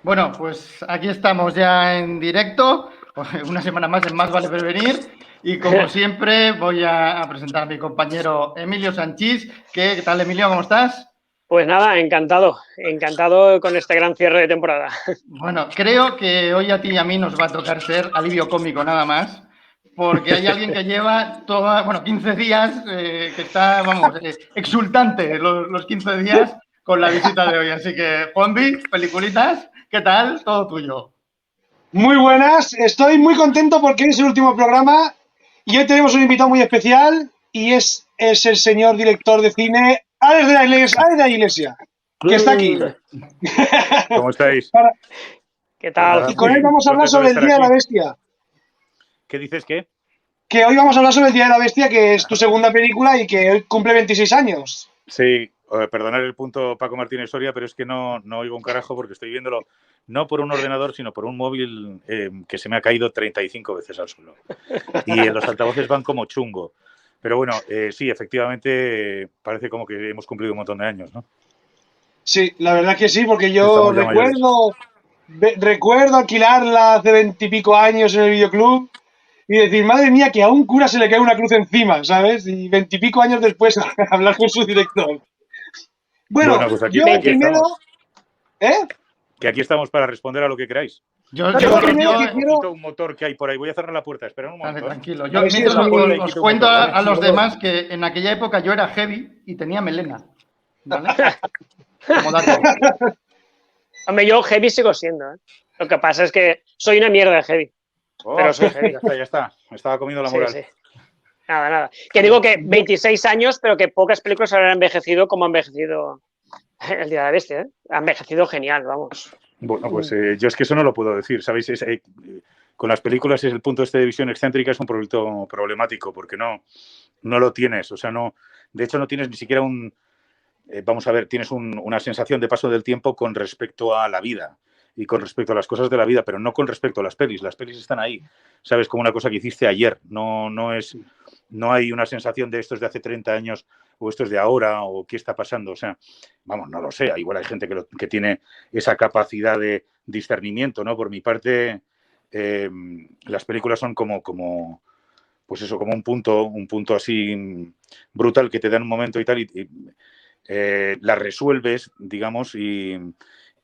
Bueno, pues aquí estamos ya en directo, una semana más en Más Vale Prevenir, y como siempre voy a presentar a mi compañero Emilio Sanchís. ¿Qué tal, Emilio? ¿Cómo estás? Pues nada, encantado con este gran cierre de temporada. Bueno, creo que hoy a ti y a mí nos va a tocar ser alivio cómico nada más, porque hay alguien que lleva 15 días, que está, exultante los 15 días con la visita de hoy. Así que, Juanvi, peliculitas, ¿qué tal? Todo tuyo. Muy buenas, estoy muy contento porque es el último programa y hoy tenemos un invitado muy especial y es el señor director de cine Alex de la Iglesia, que está aquí. ¿Cómo estáis? ¿Qué tal? Y con él vamos a hablar sobre el Día de la Bestia. ¿Qué dices qué? Que hoy vamos a hablar sobre el Día de la Bestia, que es tu segunda película y que hoy cumple 26 años. Sí, perdonar el punto Paco Martínez Soria, pero es que no oigo un carajo porque estoy viéndolo no por un ordenador, sino por un móvil que se me ha caído 35 veces al suelo. Y los altavoces van como chungo. Pero bueno, sí, efectivamente parece como que hemos cumplido un montón de años, ¿no? Sí, la verdad que sí, porque yo recuerdo alquilarla hace 20 y pico años en el videoclub y decir, madre mía, que a un cura se le cae una cruz encima, ¿sabes? Y 20 y pico años después hablar con su director. Bueno, pues aquí, yo primero... estamos. ¿Eh? Que aquí estamos para responder a lo que queráis. Yo primero que quiero... Quito un motor que hay por ahí. Voy a cerrar la puerta. Espera un momento. Tranquilo. Yo mientras os cuento a los demás que en aquella época yo era heavy y tenía melena. ¿Vale? Como dato. Hombre, yo heavy sigo siendo, ¿eh? Lo que pasa es que soy una mierda de heavy. Pero soy heavy. Ya está. Me estaba comiendo la moral. Sí. Nada. Que digo que 26 años, pero que pocas películas habrán envejecido como ha envejecido el Día de la Bestia, ¿eh? Ha envejecido genial, vamos. Bueno, pues yo es que eso no lo puedo decir, ¿sabéis? Con las películas el punto este de visión excéntrica es un producto problemático porque no lo tienes, o sea, de hecho no tienes ni siquiera tienes una sensación de paso del tiempo con respecto a la vida y con respecto a las cosas de la vida, pero no con respecto a las pelis están ahí, ¿sabes? Como una cosa que hiciste ayer, no hay una sensación de esto es de hace 30 años o esto es de ahora o qué está pasando, o sea, vamos, no lo sé, igual hay gente que tiene esa capacidad de discernimiento, ¿no? Por mi parte, las películas son como pues eso, como un punto así brutal que te da en un momento y tal, y las resuelves, digamos,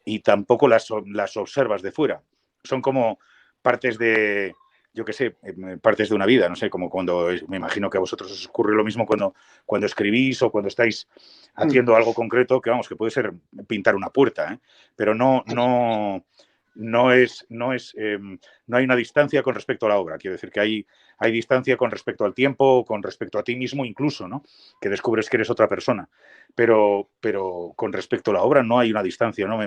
y tampoco las observas de fuera. Son como partes de, yo qué sé, partes de una vida, no sé, como cuando, me imagino que a vosotros os ocurre lo mismo cuando escribís o cuando estáis haciendo algo concreto, que vamos, que puede ser pintar una puerta, ¿eh? Pero no hay una distancia con respecto a la obra. Quiero decir que hay distancia con respecto al tiempo, con respecto a ti mismo incluso, ¿no? Que descubres que eres otra persona. Pero con respecto a la obra no hay una distancia, ¿no?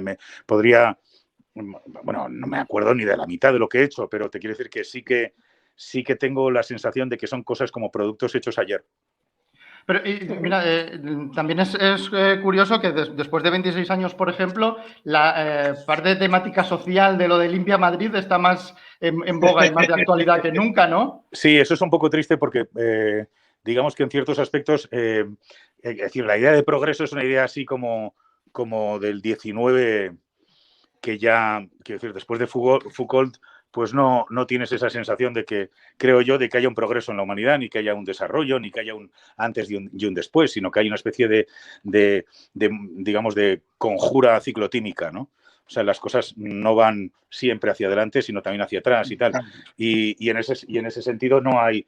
Bueno, no me acuerdo ni de la mitad de lo que he hecho, pero te quiero decir que sí que tengo la sensación de que son cosas como productos hechos ayer. Pero mira, también es curioso que después de 26 años, por ejemplo, la parte de temática social de lo de Limpia Madrid está más en boga y más de actualidad que nunca, ¿no? Sí, eso es un poco triste porque digamos que en ciertos aspectos, es decir, la idea de progreso es una idea así como del 19, que ya, quiero decir, después de Foucault, pues no tienes esa sensación de que, creo yo, de que haya un progreso en la humanidad, ni que haya un desarrollo, ni que haya un antes y un después, sino que hay una especie de digamos, de conjura ciclotímica, ¿no? O sea, las cosas no van siempre hacia adelante, sino también hacia atrás y tal. Y en ese sentido no hay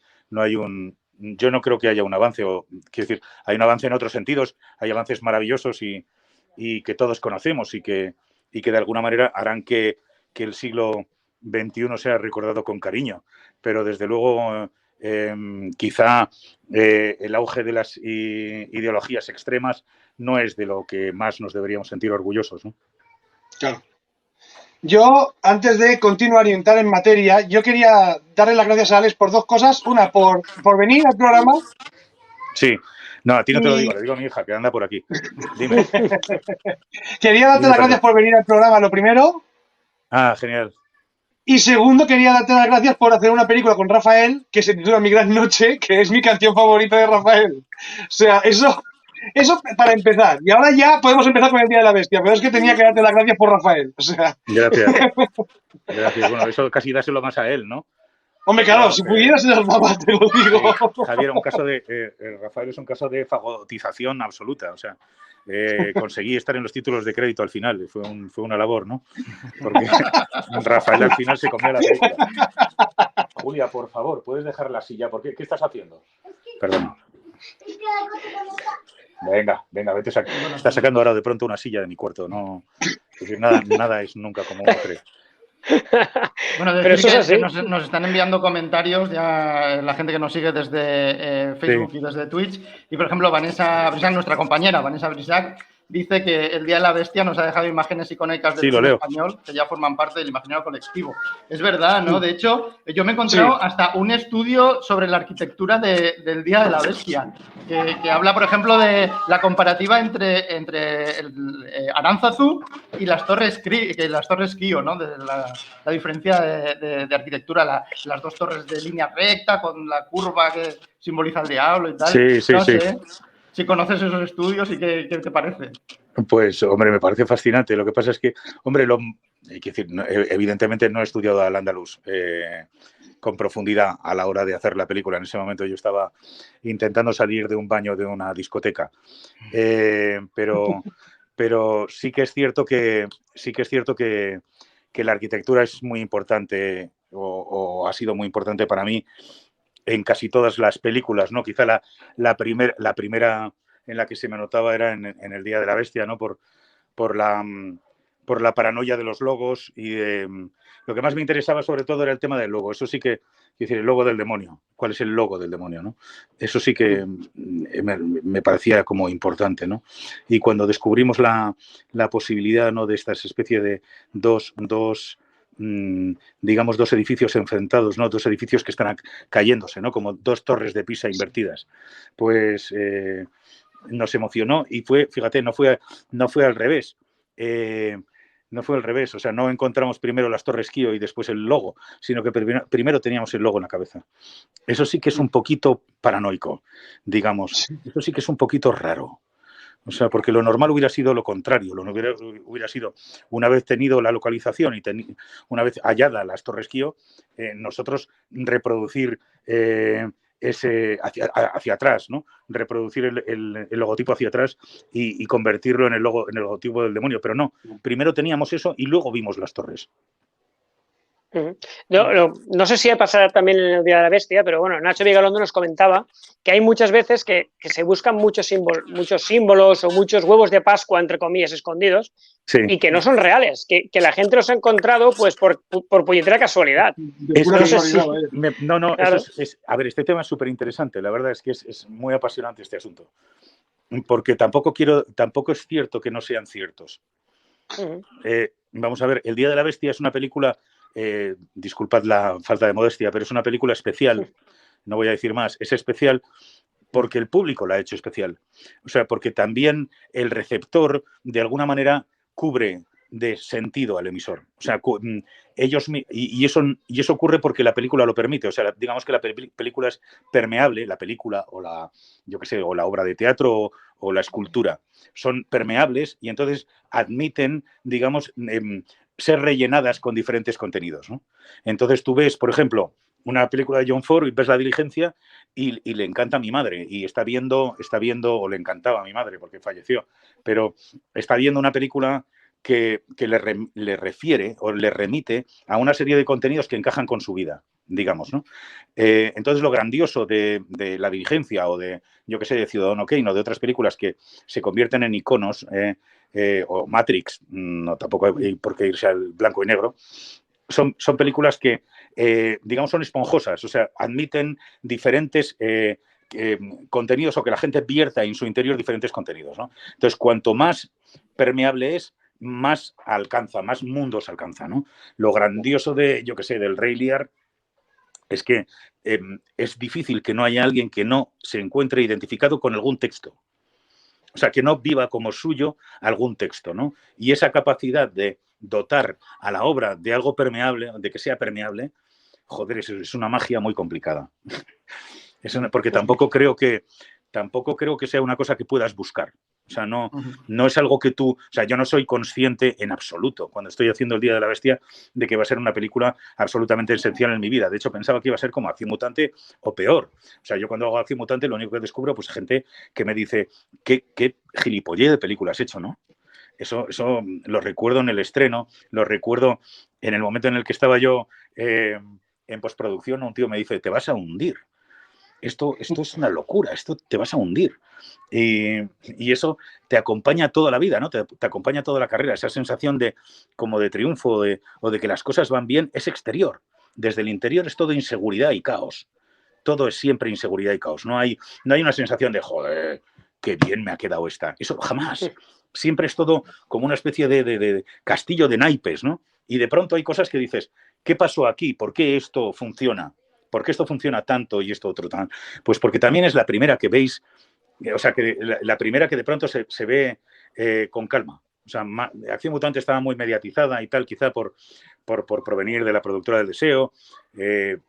yo no creo que haya un avance, quiero decir, hay un avance en otros sentidos, hay avances maravillosos y que todos conocemos y que de alguna manera harán que el siglo XXI sea recordado con cariño. Pero desde luego quizá el auge de las ideologías extremas no es de lo que más nos deberíamos sentir orgullosos, ¿no? Claro. Yo, antes de continuar y entrar en materia, yo quería darle las gracias a Alex por dos cosas. Una, por venir al programa. Sí. No, a ti no te lo digo, le digo a mi hija, que anda por aquí. Dime. Quería darte las gracias por venir al programa, lo primero. Ah, genial. Y segundo, quería darte las gracias por hacer una película con Rafael que se titula Mi Gran Noche, que es mi canción favorita de Rafael. O sea, eso Eso para empezar. Y ahora ya podemos empezar con el Día de la Bestia, pero es que tenía que darte las gracias por Rafael. O sea, Gracias. Gracias. Bueno, eso casi dáselo más a él, ¿no? hombre, claro, No, si pudieras se las daba, te lo digo. Javier, Rafael es un caso de fagotización absoluta. O sea, conseguí estar en los títulos de crédito al final. Fue una labor, ¿no? Porque Rafael al final se comió la película. Julia, por favor, ¿puedes dejar la silla? ¿Qué estás haciendo? Perdón. Venga, vete. Estás sacando ahora de pronto una silla de mi cuarto. No, es decir, nada es nunca como uno cree. Bueno, Pero eso es que así. nos están enviando comentarios ya la gente que nos sigue desde Facebook y desde Twitch. Y, por ejemplo, Vanessa Brisac, nuestra compañera, Vanessa Brisac, dice que el Día de la Bestia nos ha dejado imágenes icónicas del cine español que ya forman parte del imaginario colectivo. Es verdad, ¿no? De hecho, yo me he encontrado hasta un estudio sobre la arquitectura del Día de la Bestia, que habla, por ejemplo, de la comparativa entre Aránzazu y las Torres Kío, ¿no? De la diferencia de arquitectura, las dos torres de línea recta con la curva que simboliza al diablo y tal. Sí. Sé si conoces esos estudios y qué te parece. Pues, hombre, me parece fascinante. Lo que pasa es que, hombre, hay que decir, evidentemente no he estudiado al andaluz con profundidad a la hora de hacer la película. En ese momento yo estaba intentando salir de un baño de una discoteca. Pero sí que es cierto que la arquitectura es muy importante o ha sido muy importante para mí en casi todas las películas, ¿no? Quizá la primera en la que se me notaba era en el Día de la Bestia, ¿no? Por la paranoia de los logos y lo que más me interesaba sobre todo era el tema del logo. Eso sí que, es decir, el logo del demonio. ¿Cuál es el logo del demonio, no? Eso sí que me parecía como importante, ¿no? Y cuando descubrimos la posibilidad, ¿no? De estas especies de dos edificios enfrentados, ¿no? Dos edificios que están cayéndose, ¿no? Como dos torres de Pisa invertidas. Pues nos emocionó y fíjate, no fue al revés. No fue al revés, o sea, no encontramos primero las Torres Kío y después el logo, sino que primero teníamos el logo en la cabeza. Eso sí que es un poquito paranoico, digamos. Eso sí que es un poquito raro. O sea, porque lo normal hubiera sido lo contrario. Lo hubiera sido, una vez tenido la localización y una vez hallada las Torres Kío, nosotros reproducir hacia atrás, ¿no? Reproducir el logotipo hacia atrás y convertirlo en el logotipo del demonio. Pero no, primero teníamos eso y luego vimos las torres. No sé si pasará también en el Día de la Bestia, pero bueno, Nacho Vigalondo nos comentaba que hay muchas veces que se buscan muchos símbolos o muchos huevos de Pascua, entre comillas, escondidos, y que no son reales, que la gente los ha encontrado pues por puñetera casualidad. Claro. A ver, este tema es súper interesante, la verdad es que es muy apasionante este asunto, porque tampoco es cierto que no sean ciertos. Vamos a ver, El Día de la Bestia es una película, disculpad la falta de modestia, pero es una película especial, no voy a decir más, es especial porque el público la ha hecho especial. O sea, porque también el receptor, de alguna manera, cubre de sentido al emisor. O sea, y eso ocurre porque la película lo permite. O sea, digamos que la película es permeable, la película o la obra de teatro o la escultura son permeables y entonces admiten, digamos, ser rellenadas con diferentes contenidos, ¿no? Entonces tú ves, por ejemplo, una película de John Ford y ves La Diligencia y le encanta a mi madre y está viendo, o le encantaba a mi madre porque falleció, pero está viendo una película que le refiere o le remite a una serie de contenidos que encajan con su vida, digamos, ¿no? Entonces lo grandioso de La Diligencia o de, yo qué sé, de Ciudadano Kane o de otras películas que se convierten en iconos, o Matrix, no tampoco hay por qué irse al blanco y negro, son películas que, digamos, son esponjosas, o sea, admiten diferentes contenidos o que la gente vierta en su interior diferentes contenidos, ¿no? Entonces, cuanto más permeable es, más alcanza, más mundos alcanza, ¿no? Lo grandioso del Rey Lear es que es difícil que no haya alguien que no se encuentre identificado con algún texto. O sea, que no viva como suyo algún texto, ¿no? Y esa capacidad de dotar a la obra de algo permeable, de que sea permeable, joder, es una magia muy complicada. Porque tampoco creo que tampoco creo que sea una cosa que puedas buscar. O sea, no es algo que tú... O sea, yo no soy consciente en absoluto, cuando estoy haciendo El Día de la Bestia, de que va a ser una película absolutamente esencial en mi vida. De hecho, pensaba que iba a ser como Acción Mutante o peor. O sea, yo cuando hago Acción Mutante, lo único que descubro, pues gente que me dice, qué gilipollez de película has hecho, ¿no? Eso lo recuerdo en el estreno, lo recuerdo en el momento en el que estaba yo en postproducción. Un tío me dice, te vas a hundir. Esto es una locura, esto te vas a hundir. Y eso te acompaña toda la vida, ¿no? Te acompaña toda la carrera. Esa sensación de como de triunfo o de que las cosas van bien es exterior. Desde el interior es todo inseguridad y caos. Todo es siempre inseguridad y caos. No hay una sensación de, joder, qué bien me ha quedado esta. Eso jamás. Siempre es todo como una especie de castillo de naipes, ¿no? Y de pronto hay cosas que dices, ¿qué pasó aquí? ¿Por qué esto funciona? ¿Por qué esto funciona tanto y esto otro tan? Pues porque también es la primera que veis, o sea, que la primera que de pronto se ve con calma. O sea, Acción Mutante estaba muy mediatizada y tal, quizá por provenir de la productora del deseo,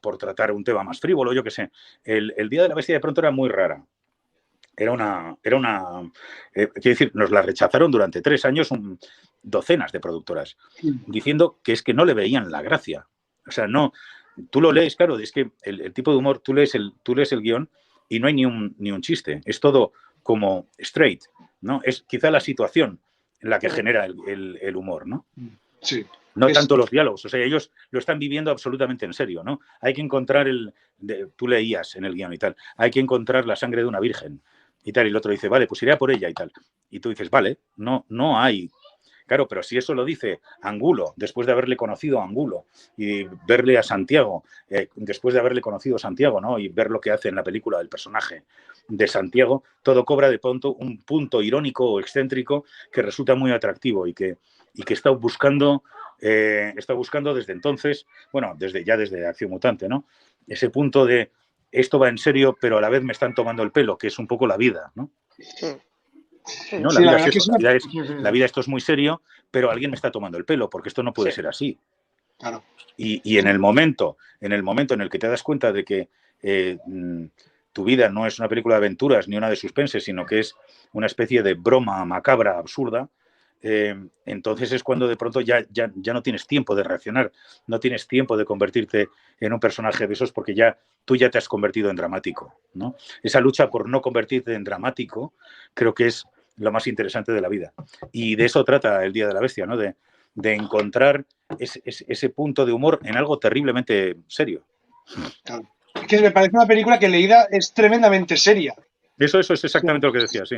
por tratar un tema más frívolo, yo qué sé. El Día de la Bestia de pronto era muy rara. Quiero decir, nos la rechazaron durante 3 años docenas de productoras, diciendo que es que no le veían la gracia. O sea, no... Tú lo lees, claro, es que el tipo de humor, tú lees el guión y no hay ni un chiste. Es todo como straight, ¿no? Es quizá la situación en la que genera el humor, ¿no? Sí. No tanto los diálogos. O sea, ellos lo están viviendo absolutamente en serio, ¿no? Hay que encontrar tú leías en el guión y tal, hay que encontrar la sangre de una virgen y tal. Y el otro dice, vale, pues iré a por ella y tal. Y tú dices, vale, no hay... Claro, pero si eso lo dice Angulo, después de haberle conocido a Angulo y verle a Santiago, después de haberle conocido a Santiago, ¿no? Y ver lo que hace en la película del personaje de Santiago, todo cobra de pronto un punto irónico o excéntrico que resulta muy atractivo y que está buscando desde entonces, bueno, desde Acción Mutante, ¿no? Ese punto de esto va en serio, pero a la vez me están tomando el pelo, que es un poco la vida, ¿no? No, la vida es eso, la vida esto es muy serio, pero alguien me está tomando el pelo, porque esto no puede ser así. Claro. Y en el momento en el que te das cuenta de que tu vida no es una película de aventuras ni una de suspense, sino que es una especie de broma macabra, absurda, entonces es cuando de pronto ya no tienes tiempo de reaccionar, no tienes tiempo de convertirte en un personaje de esos, porque tú ya te has convertido en dramático, ¿no? Esa lucha por no convertirte en dramático creo que es lo más interesante de la vida. Y de eso trata El Día de la Bestia, ¿no? De encontrar ese punto de humor en algo terriblemente serio. Claro. Es que me parece una película que leída es tremendamente seria. Eso es exactamente lo que decía, sí.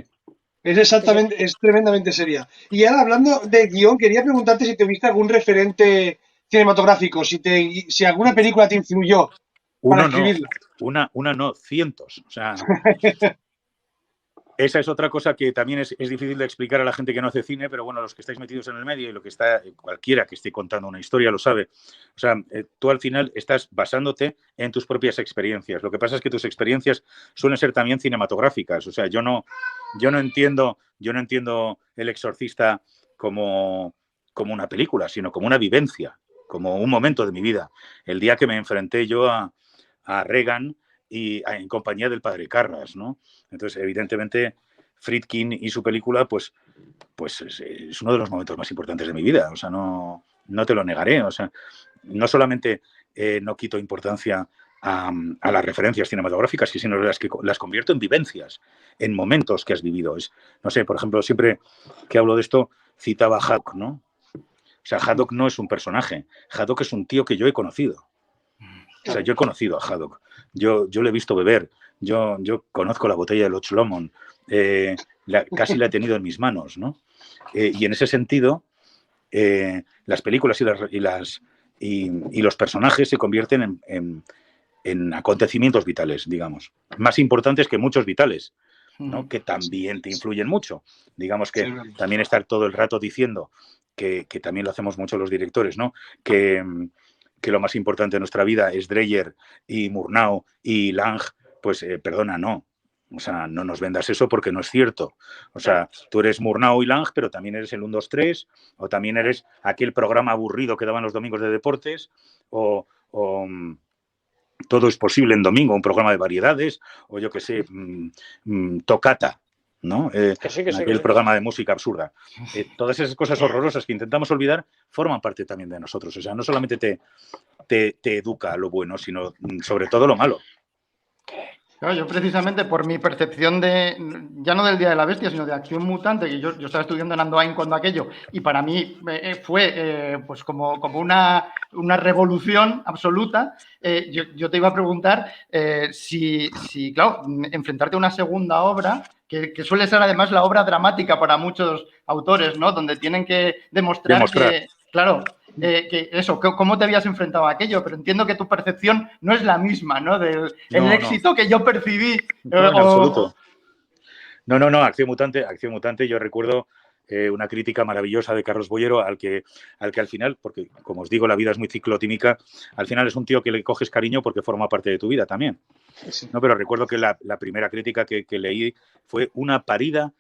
Es tremendamente seria. Y ahora, hablando de guión, quería preguntarte si te viste algún referente cinematográfico, si alguna película te influyó para escribirla. Una no, cientos. O sea, esa es otra cosa que también es difícil de explicar a la gente que no hace cine, pero bueno, los que estáis metidos en el medio y cualquiera que esté contando una historia lo sabe. O sea, tú al final estás basándote en tus propias experiencias. Lo que pasa es que tus experiencias suelen ser también cinematográficas. O sea, yo no entiendo El Exorcista como una película, sino como una vivencia, como un momento de mi vida. El día que me enfrenté yo a Reagan y en compañía del padre Carras, ¿no? Entonces, evidentemente, Friedkin y su película, pues es uno de los momentos más importantes de mi vida. O sea, no te lo negaré. O sea, no solamente no quito importancia a las referencias cinematográficas, sino las convierto en vivencias, en momentos que has vivido. No sé, por ejemplo, siempre que hablo de esto, citaba a Haddock, ¿no? O sea, Haddock no es un personaje. Haddock es un tío que yo he conocido. O sea, yo he conocido a Haddock. Yo le he visto beber. Yo conozco la botella de Loch Lomond. Casi la he tenido en mis manos, ¿no? Y en ese sentido, las películas y los personajes se convierten en acontecimientos vitales, digamos. Más importantes que muchos vitales, ¿no? Que también te influyen mucho. Digamos que también estar todo el rato diciendo que también lo hacemos mucho los directores, ¿no? Que lo más importante de nuestra vida es Dreyer y Murnau y Lange, pues perdona, no. O sea, no nos vendas eso porque no es cierto. O sea, tú eres Murnau y Lange, pero también eres el 1, 2, 3, o también eres aquel programa aburrido que daban los domingos de deportes, o Todo es posible en domingo, un programa de variedades, o yo que sé, Tocata, ¿no? El programa de música absurda. Todas esas cosas horrorosas que intentamos olvidar forman parte también de nosotros. O sea, no solamente te educa lo bueno, sino sobre todo lo malo. Claro, yo precisamente por mi percepción de, ya no del Día de la Bestia, sino de Acción Mutante, que yo estaba estudiando en Andoain cuando aquello, y para mí fue pues como una revolución absoluta. Yo te iba a preguntar si, claro, enfrentarte a una segunda obra, que suele ser además la obra dramática para muchos autores, ¿no? Donde tienen que demostrar. Que, claro, que eso, ¿cómo te habías enfrentado a aquello? Pero entiendo que tu percepción no es la misma, ¿no? Del éxito que yo percibí. No, en absoluto. No, Acción Mutante, yo recuerdo una crítica maravillosa de Carlos Boyero al que al final, porque como os digo, la vida es muy ciclotímica, al final es un tío que le coges cariño porque forma parte de tu vida también. Sí. No, pero recuerdo que la primera crítica que leí fue una parida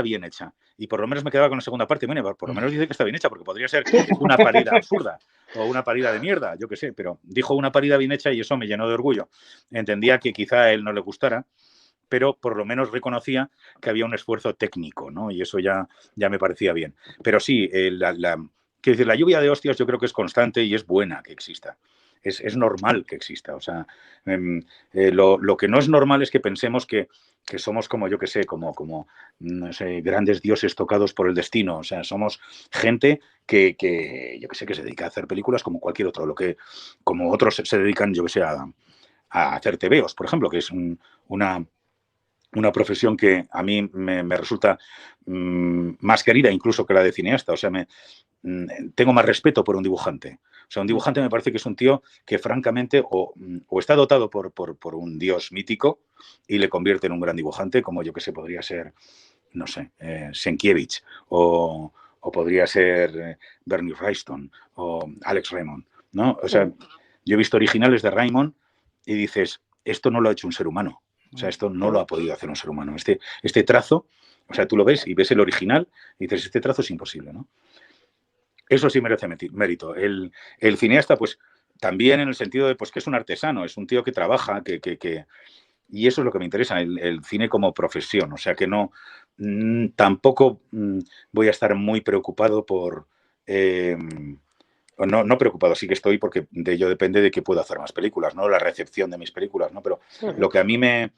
bien hecha. Y por lo menos me quedaba con la segunda parte. Bueno, por lo menos dice que está bien hecha, porque podría ser una parida absurda o una parida de mierda, yo qué sé. Pero dijo una parida bien hecha y eso me llenó de orgullo. Entendía que quizá a él no le gustara, pero por lo menos reconocía que había un esfuerzo técnico, ¿no? Y eso ya me parecía bien. Pero sí, quiero decir, la lluvia de hostias yo creo que es constante y es buena que exista. Es normal que exista. O sea, lo que no es normal es que pensemos que somos como, yo que sé, como no sé, grandes dioses tocados por el destino. O sea, somos gente que yo que sé, que se dedica a hacer películas como cualquier otro, como otros se dedican, yo que sé, a hacer tebeos, por ejemplo, que es una profesión que a mí me resulta más querida incluso que la de cineasta. O sea, tengo más respeto por un dibujante. O sea, un dibujante me parece que es un tío que francamente o está dotado por un dios mítico y le convierte en un gran dibujante, como yo que sé, podría ser, no sé, Sienkiewicz o podría ser Bernie Wrightson o Alex Raymond, ¿no? O sea, yo he visto originales de Raymond y dices, esto no lo ha hecho un ser humano. O sea, esto no lo ha podido hacer un ser humano. Este trazo, o sea, tú lo ves y ves el original y dices, este trazo es imposible, ¿no? Eso sí merece mérito. El cineasta, pues, también en el sentido de pues, que es un artesano, es un tío que trabaja, y eso es lo que me interesa, el cine como profesión. O sea, que tampoco voy a estar muy preocupado por... No preocupado, sí que estoy, porque de ello depende de que pueda hacer más películas, ¿no? La recepción de mis películas, ¿no? Pero lo que a mí me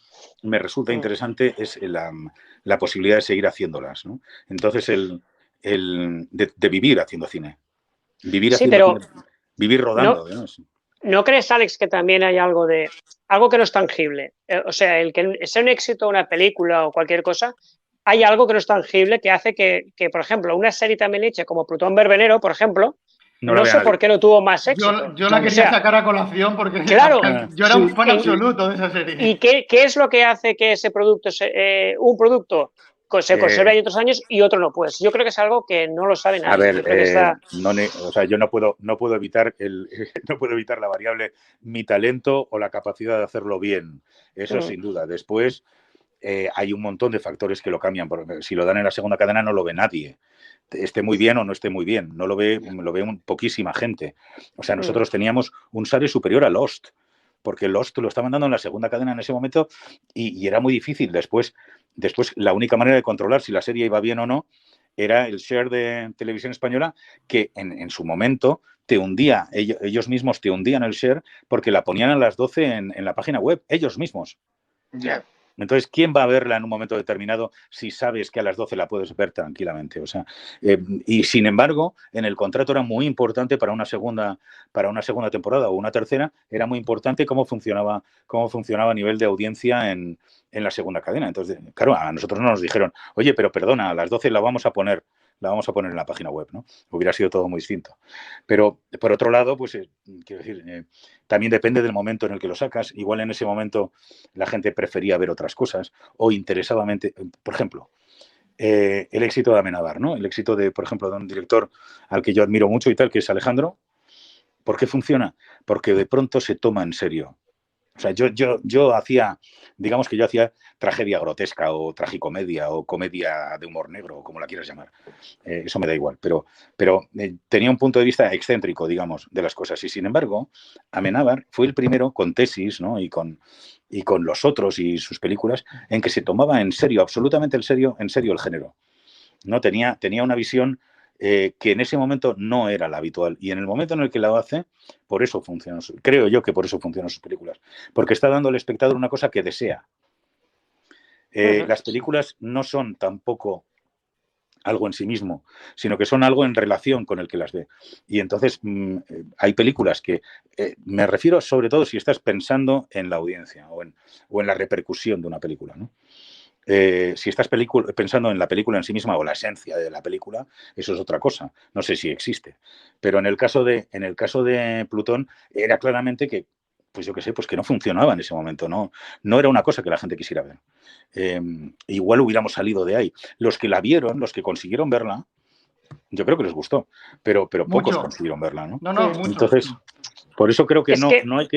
resulta interesante es la posibilidad de seguir haciéndolas, ¿no? Entonces, de vivir haciendo cine. Vivir haciendo cine, vivir rodando. ¿No crees, Alex, que también hay algo que no es tangible? O sea, el que sea un éxito una película o cualquier cosa, hay algo que no es tangible que hace que por ejemplo, una serie también hecha como Plutón Verbenero, por ejemplo, no sé por qué no tuvo más éxito. Yo la quería sacar a colación porque claro, yo era un fan absoluto de esa serie. ¿Y qué es lo que hace que ese producto, un producto se conserve ahí otros años y otro no? Pues yo creo que es algo que no lo sabe nadie. A ver, o sea, yo no puedo evitar la variable mi talento o la capacidad de hacerlo bien. Eso sin duda. Después hay un montón de factores que lo cambian. Porque si lo dan en la segunda cadena no lo ve nadie. Esté muy bien o no esté muy bien. No lo ve poquísima gente. O sea, nosotros teníamos un SARE superior a Lost, porque Lost lo estaban dando en la segunda cadena en ese momento y era muy difícil. Después, la única manera de controlar si la serie iba bien o no era el share de Televisión Española, que en su momento te hundía, ellos mismos te hundían el share porque la ponían a las 12 en la página web, ellos mismos. Yeah. Entonces, ¿quién va a verla en un momento determinado si sabes que a las 12 la puedes ver tranquilamente? O sea, y sin embargo, en el contrato era muy importante para una segunda temporada o una tercera, era muy importante cómo funcionaba a nivel de audiencia en la segunda cadena. Entonces, claro, a nosotros no nos dijeron, oye, pero perdona, a las 12 la vamos a poner en la página web, ¿no? Hubiera sido todo muy distinto. Pero, por otro lado, pues, quiero decir, también depende del momento en el que lo sacas. Igual en ese momento la gente prefería ver otras cosas o interesadamente, por ejemplo, el éxito de Amenábar, ¿no? El éxito por ejemplo, de un director al que yo admiro mucho y tal, que es Alejandro. ¿Por qué funciona? Porque de pronto se toma en serio O sea, yo hacía, digamos que yo hacía tragedia grotesca o tragicomedia o comedia de humor negro, o como la quieras llamar. Eso me da igual, pero tenía un punto de vista excéntrico, digamos, de las cosas. Y sin embargo, Amenábar fue el primero con Tesis, ¿no? y con Los Otros y sus películas, en que se tomaba en serio, absolutamente en serio el género. ¿No? Tenía una visión que en ese momento no era la habitual. Y en el momento en el que la hace, por eso funciona. Creo yo que por eso funcionan sus películas. Porque está dando al espectador una cosa que desea. Las películas no son tampoco algo en sí mismo, sino que son algo en relación con el que las ve. Y entonces hay películas que, me refiero sobre todo si estás pensando en la audiencia o en la repercusión de una película, ¿no? Si estás pensando en la película en sí misma o la esencia de la película, eso es otra cosa. No sé si existe. Pero en el caso de Plutón era claramente que, pues yo qué sé, pues que no funcionaba en ese momento. No era una cosa que la gente quisiera ver. Igual hubiéramos salido de ahí. Los que la vieron, los que consiguieron verla, yo creo que les gustó, pero pocos consiguieron verla, ¿no? No, mucho. Entonces, por eso creo que no hay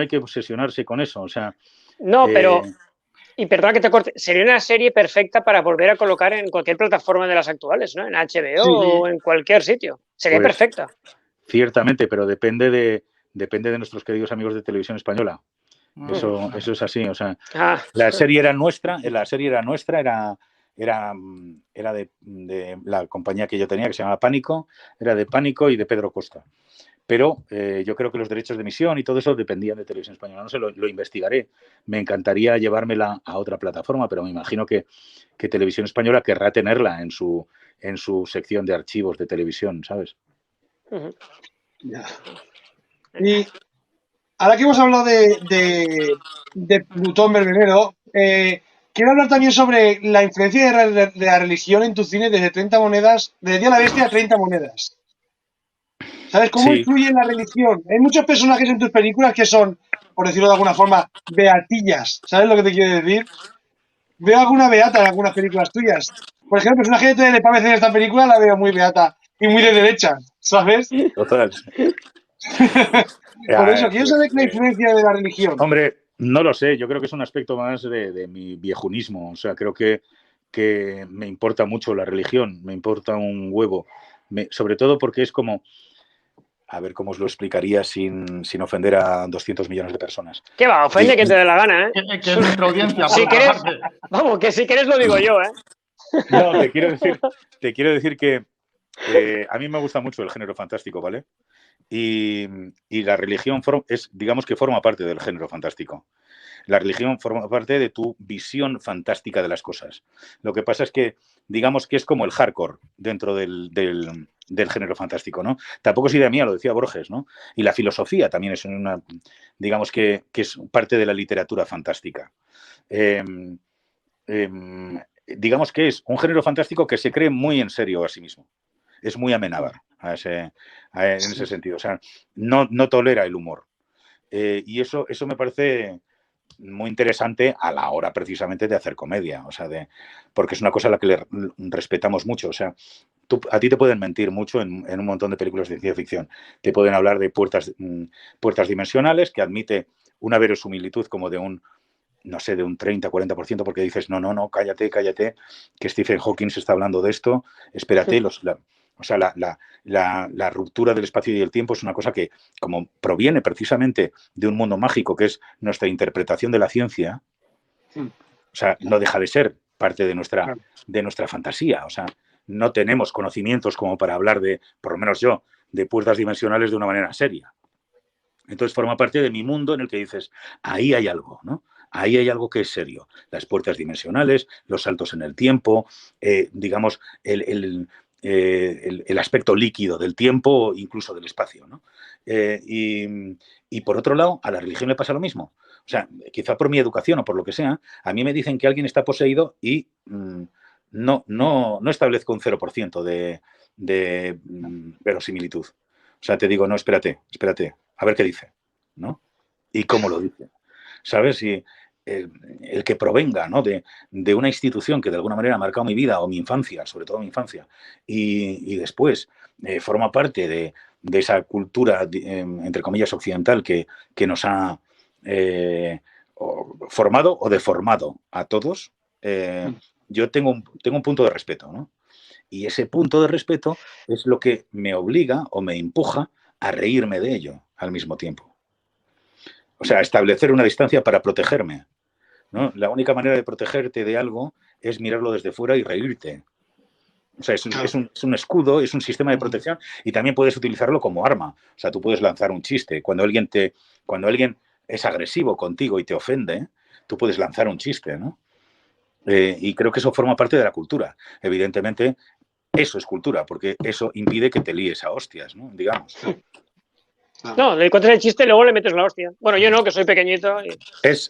que obsesionarse con eso. O sea, no, pero... Y perdona que te corte, sería una serie perfecta para volver a colocar en cualquier plataforma de las actuales, ¿no? En HBO o en cualquier sitio. Sería perfecta. Ciertamente, pero depende de nuestros queridos amigos de Televisión Española. Eso es así. O sea, la serie era nuestra, era de la compañía que yo tenía, que se llamaba Pánico, era de Pánico y de Pedro Costa. Pero yo creo que los derechos de emisión y todo eso dependían de Televisión Española. No sé, lo investigaré. Me encantaría llevármela a otra plataforma, pero me imagino que Televisión Española querrá tenerla en su sección de archivos de televisión, ¿sabes? Y ahora que hemos hablado de Plutón Verbenero, quiero hablar también sobre la influencia de la religión en tu cine desde 30 monedas, desde Día de la Bestia a 30 monedas. ¿Sabes cómo influye la religión? Hay muchos personajes en tus películas que son, por decirlo de alguna forma, beatillas. ¿Sabes lo que te quiero decir? Veo alguna beata en algunas películas tuyas. Por ejemplo, el personaje de Telepávez en esta película la veo muy beata y muy de derecha, ¿sabes? Total. Por eso, quiero saber la influencia de la religión. Hombre, no lo sé. Yo creo que es un aspecto más de mi viejunismo. O sea, creo que me importa mucho la religión. Me importa un huevo. Sobre todo porque es como... A ver cómo os lo explicaría sin ofender a 200 millones de personas. ¿Qué va? Ofende que te dé la gana, ¿eh? Que es nuestra audiencia. Si quieres, vamos, que si quieres lo digo yo, ¿eh? No, te quiero decir que a mí me gusta mucho el género fantástico, ¿vale? Y la religión digamos que forma parte del género fantástico. La religión forma parte de tu visión fantástica de las cosas. Lo que pasa es que, digamos que es como el hardcore dentro del género fantástico, ¿no? Tampoco es idea mía, lo decía Borges, ¿no? Y la filosofía también es digamos que es parte de la literatura fantástica. Digamos que es un género fantástico que se cree muy en serio a sí mismo. Es muy Amenábar en ese sentido. O sea, no tolera el humor. Y eso me parece muy interesante a la hora precisamente de hacer comedia, o sea, porque es una cosa a la que le respetamos mucho. O sea, a ti te pueden mentir mucho en un montón de películas de ciencia ficción. Te pueden hablar de puertas dimensionales, que admite una verosimilitud como de un 30, 40%, porque dices, no, cállate, que Stephen Hawking se está hablando de esto, espérate, o sea, la ruptura del espacio y el tiempo es una cosa que, como proviene precisamente de un mundo mágico, que es nuestra interpretación de la ciencia, o sea, no deja de ser parte de nuestra fantasía. O sea, no tenemos conocimientos como para hablar por lo menos yo, de puertas dimensionales de una manera seria. Entonces forma parte de mi mundo en el que dices, ahí hay algo, ¿no? Ahí hay algo que es serio. Las puertas dimensionales, los saltos en el tiempo, digamos, el aspecto líquido del tiempo, incluso del espacio, ¿no? Y por otro lado, a la religión le pasa lo mismo. O sea, quizá por mi educación o por lo que sea, a mí me dicen que alguien está poseído y no establezco un 0% de verosimilitud. O sea, te digo, no, espérate, a ver qué dice, ¿no? Y cómo lo dice, ¿sabes? Y el que provenga, ¿no? de una institución que de alguna manera ha marcado mi vida o mi infancia, sobre todo mi infancia, y después forma parte de esa cultura, entre comillas, occidental que nos ha formado o deformado a todos, yo tengo un punto de respeto, ¿no? Y ese punto de respeto es lo que me obliga o me empuja a reírme de ello al mismo tiempo. O sea, establecer una distancia para protegerme, ¿no? La única manera de protegerte de algo es mirarlo desde fuera y reírte. O sea, es un escudo, es un sistema de protección y también puedes utilizarlo como arma. O sea, tú puedes lanzar un chiste. Cuando alguien es agresivo contigo y te ofende, tú puedes lanzar un chiste, ¿no? Y creo que eso forma parte de la cultura. Evidentemente, eso es cultura, porque eso impide que te líes a hostias, ¿no? Digamos. No, le cuentas el chiste y luego le metes la hostia. Bueno, yo no, que soy pequeñito. Es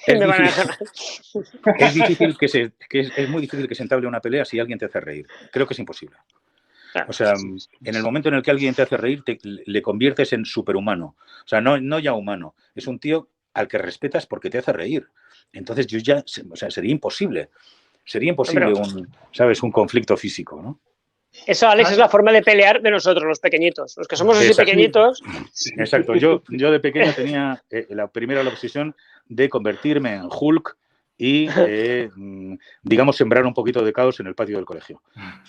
difícil es muy difícil que se entable una pelea si alguien te hace reír. Creo que es imposible. O sea, en el momento en el que alguien te hace reír, le conviertes en superhumano. O sea, no ya humano. Es un tío al que respetas porque te hace reír. Entonces sería imposible. Sería imposible un conflicto físico, ¿no? Eso, Alex, es la forma de pelear de nosotros, los pequeñitos. Los que somos así pequeñitos. Exacto. Yo de pequeño tenía la obsesión de convertirme en Hulk y, digamos, sembrar un poquito de caos en el patio del colegio.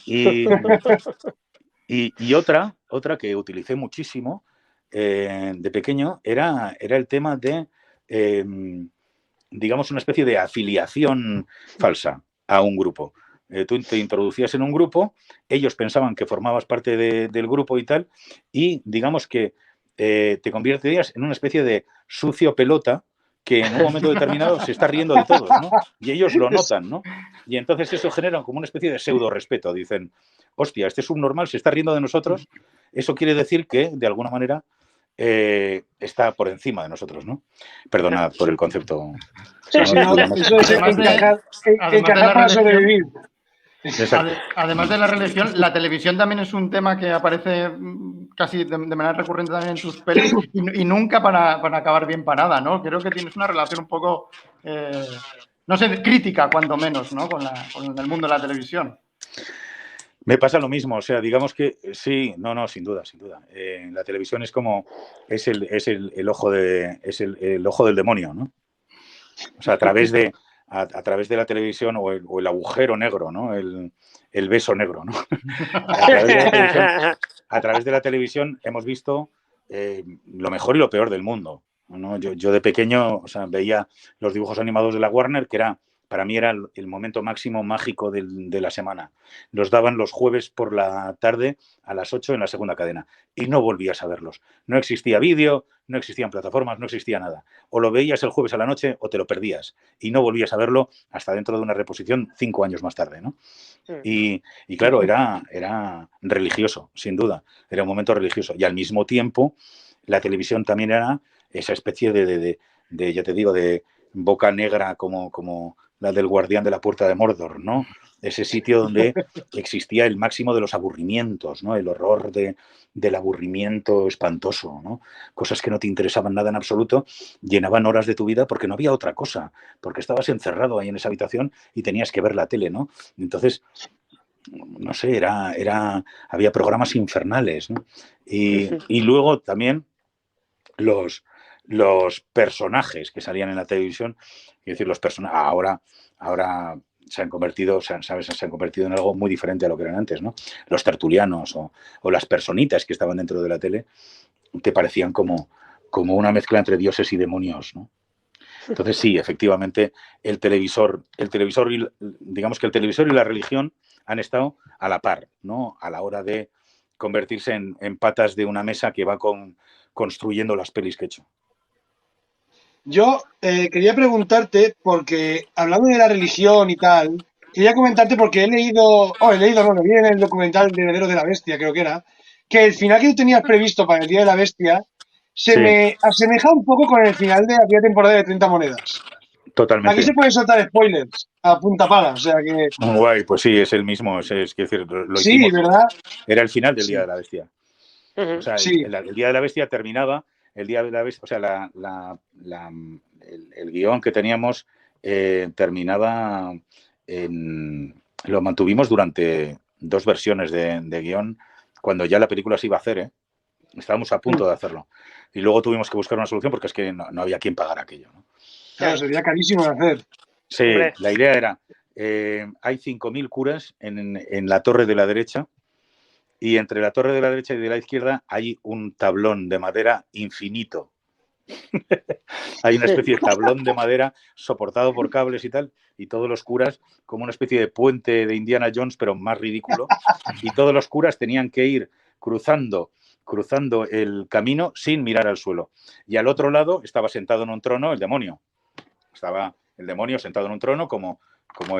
Y otra que utilicé muchísimo de pequeño era el tema de, digamos, una especie de afiliación falsa a un grupo. Tú te introducías en un grupo, ellos pensaban que formabas parte del grupo y tal, y digamos que te convertías en una especie de sucio pelota que en un momento determinado se está riendo de todos, ¿no? Y ellos lo notan, ¿no? Y entonces eso genera como una especie de pseudo respeto. Dicen, hostia, este subnormal se está riendo de nosotros, eso quiere decir que, de alguna manera, está por encima de nosotros, ¿no? Perdonad por el concepto. Eso es encajar para sobrevivir. Además de la religión, la televisión también es un tema que aparece casi de manera recurrente también en tus pelis y nunca para acabar bien parada, ¿no? Creo que tienes una relación un poco, no sé, crítica cuando menos, ¿no? Con el mundo de la televisión. Me pasa lo mismo, o sea, digamos que sí, no, sin duda. La televisión es como, es el ojo el ojo del demonio, ¿no? O sea, a través de la televisión o el agujero negro, ¿no? El beso negro, ¿no? A través de la televisión hemos visto lo mejor y lo peor del mundo, ¿no? Yo de pequeño, o sea, veía los dibujos animados de la Warner, que para mí era el momento máximo mágico de la semana. Los daban los jueves por la tarde a las 8 en la segunda cadena y no volvías a verlos. No existía vídeo, no existían plataformas, no existía nada. O lo veías el jueves a la noche o te lo perdías y no volvías a verlo hasta dentro de una reposición 5 años más tarde, ¿no? Y claro, era religioso, sin duda. Era un momento religioso. Y al mismo tiempo, la televisión también era esa especie de ya te digo, de boca negra como la del guardián de la puerta de Mordor, ¿no? Ese sitio donde existía el máximo de los aburrimientos, ¿no? El horror del aburrimiento espantoso, ¿no? Cosas que no te interesaban nada en absoluto, llenaban horas de tu vida porque no había otra cosa, porque estabas encerrado ahí en esa habitación y tenías que ver la tele, ¿no? Entonces, no sé, había programas infernales, ¿no? Y luego también los personajes que salían en la televisión, es decir, los personajes ahora se han convertido en algo muy diferente a lo que eran antes, ¿no? Los tertulianos o las personitas que estaban dentro de la tele te parecían como una mezcla entre dioses y demonios, ¿no? Entonces sí, efectivamente, el televisor digamos que el televisor y la religión han estado a la par, ¿no? A la hora de convertirse en patas de una mesa que va construyendo las pelis que he hecho. Yo quería preguntarte, porque hablando de la religión y tal, quería comentarte porque me vi en el documental de Herederos de la Bestia, creo que era, que el final que tú tenías previsto para el Día de la Bestia me asemeja un poco con el final de aquella temporada de 30 monedas. Totalmente. Aquí se pueden soltar spoilers a punta pala, o sea que... Guay, pues sí, es el mismo, es decir, lo sí, hicimos. ¿verdad? Era el final del Día de la Bestia. O sea, sí. el Día de la Bestia terminaba, el Día de la Bestia, o sea, el guión que teníamos terminaba lo mantuvimos durante 2 versiones de guión, cuando ya la película se iba a hacer, estábamos a punto de hacerlo. Y luego tuvimos que buscar una solución porque es que no había quien pagar aquello, ¿no? Claro, sería carísimo de hacer. Sí, hombre. La idea era, hay 5.000 curas en la torre de la derecha y entre la torre de la derecha y de la izquierda hay un tablón de madera infinito. Hay una especie de tablón de madera soportado por cables y tal, y todos los curas, como una especie de puente de Indiana Jones, pero más ridículo, y todos los curas tenían que ir cruzando el camino sin mirar al suelo. Y al otro lado estaba sentado en un trono el demonio. Estaba el demonio sentado en un trono como